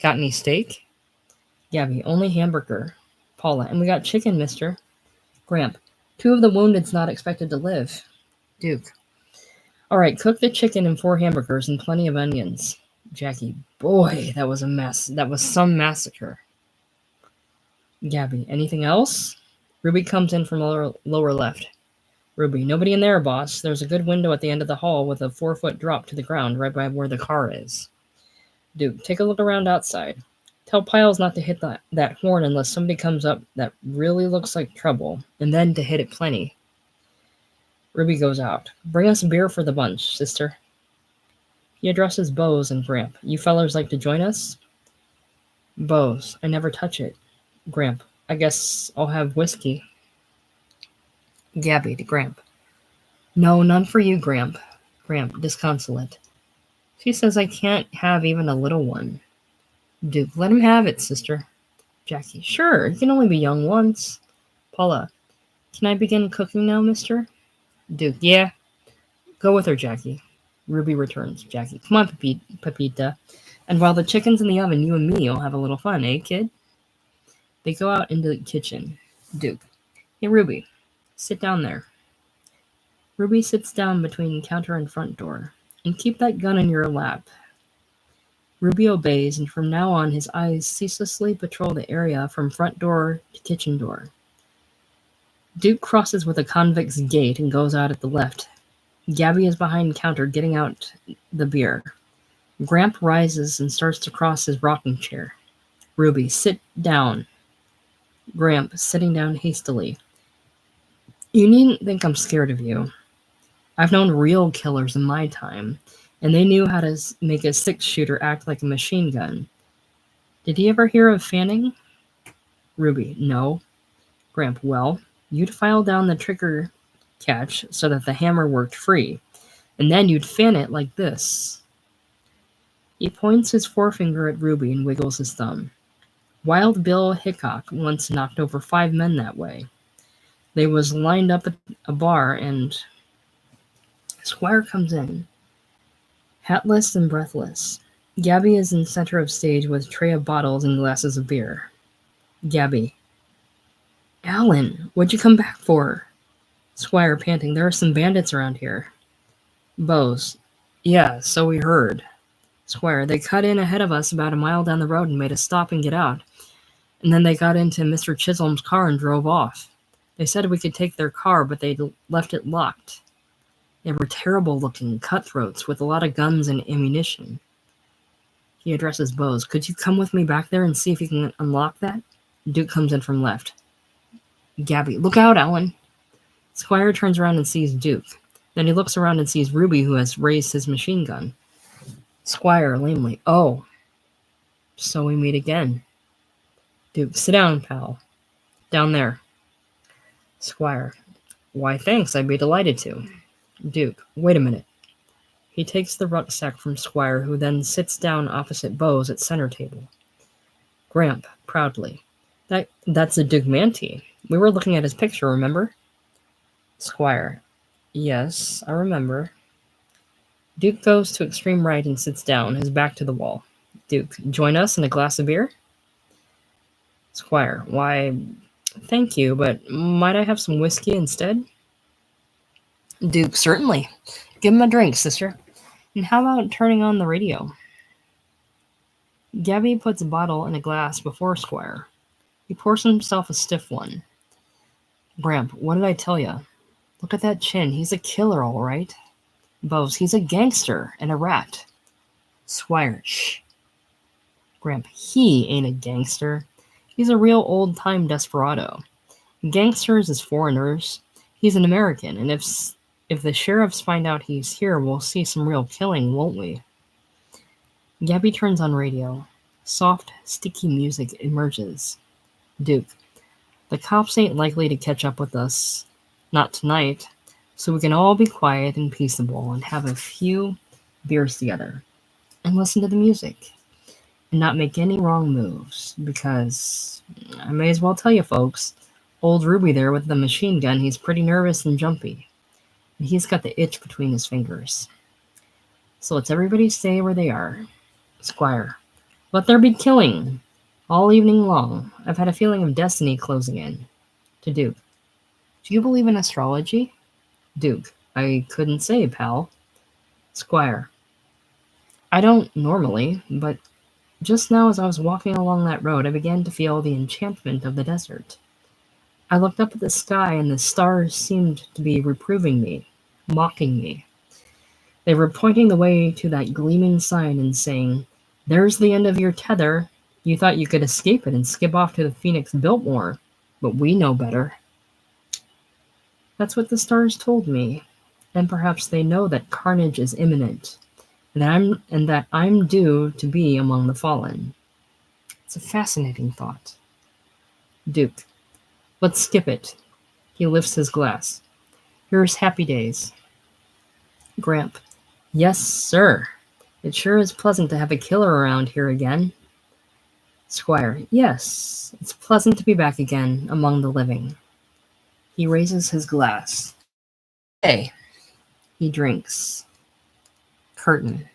Got any steak? Gabby, only hamburger. Paula, and we got chicken, mister. Gramp. 2 of the wounded's not expected to live. Duke. All right, cook the chicken and 4 hamburgers and plenty of onions. Jackie. Boy, that was a mess. That was some massacre. Gabby. Anything else? Ruby comes in from lower left. Ruby. Nobody in there, boss. There's a good window at the end of the hall with a 4-foot drop to the ground right by where the car is. Duke. Take a look around outside. Tell Piles not to hit that horn unless somebody comes up that really looks like trouble, and then to hit it plenty. Ruby goes out. Bring us beer for the bunch, sister. He addresses Bose and Gramp. You fellers like to join us? Bose. I never touch it. Gramp. I guess I'll have whiskey. Gabby to Gramp. No, none for you, Gramp. Gramp, disconsolate. She says I can't have even a little one. Duke, let him have it, sister. Jackie, sure, he can only be young once. Paula, can I begin cooking now, mister? Duke, yeah. Go with her, Jackie. Ruby returns. Jackie, come on, Pepita. And while the chicken's in the oven, you and me will have a little fun, eh, kid? They go out into the kitchen. Duke, hey, Ruby, sit down there. Ruby sits down between counter and front door. And keep that gun in your lap. Ruby obeys, and from now on his eyes ceaselessly patrol the area from front door to kitchen door. Duke crosses with a convict's gait and goes out at the left. Gabby is behind counter getting out the beer. Gramp rises and starts to cross his rocking chair. Ruby, sit down. Gramp, sitting down hastily. You needn't think I'm scared of you. I've known real killers in my time, and they knew how to make a six-shooter act like a machine gun. Did he ever hear of fanning? Ruby, no. Gramp, well, you'd file down the trigger catch so that the hammer worked free, and then you'd fan it like this. He points his forefinger at Ruby and wiggles his thumb. Wild Bill Hickok once knocked over 5 men that way. They was lined up at a bar, and Squire comes in, hatless and breathless. Gabby is in center of stage with a tray of bottles and glasses of beer. Gabby. Alan, what'd you come back for? Squire panting, there are some bandits around here. Bose. Yeah, so we heard. Squire, they cut in ahead of us about a mile down the road and made us stop and get out. And then they got into Mr. Chisholm's car and drove off. They said we could take their car, but they left it locked. They were terrible-looking cutthroats with a lot of guns and ammunition. He addresses Bose. Could you come with me back there and see if you can unlock that? Duke comes in from left. Gabby, look out, Alan. Squire turns around and sees Duke. Then he looks around and sees Ruby, who has raised his machine gun. Squire, lamely, oh, so we meet again. Duke, sit down, pal. Down there. Squire, why thanks, I'd be delighted to. Duke, wait a minute. He takes the rucksack from Squire, who then sits down opposite Bose at center table. Gramp, proudly. That's a Duke Manty. We were looking at his picture, remember? Squire, yes, I remember. Duke goes to extreme right and sits down, his back to the wall. Duke, join us in a glass of beer? Squire, why, thank you, but might I have some whiskey instead? Duke, certainly. Give him a drink, sister. And how about turning on the radio? Gabby puts a bottle and a glass before Squire. He pours himself a stiff one. Gramp, what did I tell you? Look at that chin. He's a killer, all right. Bose, he's a gangster and a rat. Squire, shh. Gramp, he ain't a gangster. He's a real old-time desperado. Gangsters is foreigners. He's an American, and if the sheriffs find out he's here, we'll see some real killing, won't we? Gabby turns on radio. Soft, sticky music emerges. Duke, the cops ain't likely to catch up with us. Not tonight. So we can all be quiet and peaceable and have a few beers together and listen to the music and not make any wrong moves, because I may as well tell you folks, old Ruby there with the machine gun, he's pretty nervous and jumpy, and he's got the itch between his fingers. So let's everybody stay where they are. Squire, let there be killing all evening long. I've had a feeling of destiny closing in. To Duke, do you believe in astrology? Duke, I couldn't say, pal. Squire, I don't normally, but just now as I was walking along that road, I began to feel the enchantment of the desert. I looked up at the sky, and the stars seemed to be reproving me, mocking me. They were pointing the way to that gleaming sign and saying, there's the end of your tether. You thought you could escape it and skip off to the Phoenix Biltmore, but we know better. That's what the stars told me, and perhaps they know that carnage is imminent, and that I'm due to be among the fallen. It's a fascinating thought. Duke, let's skip it. He lifts his glass. Here's happy days. Gramp. Yes, sir. It sure is pleasant to have a killer around here again. Squire. Yes, it's pleasant to be back again among the living. He raises his glass. Hey. He drinks. Curtain.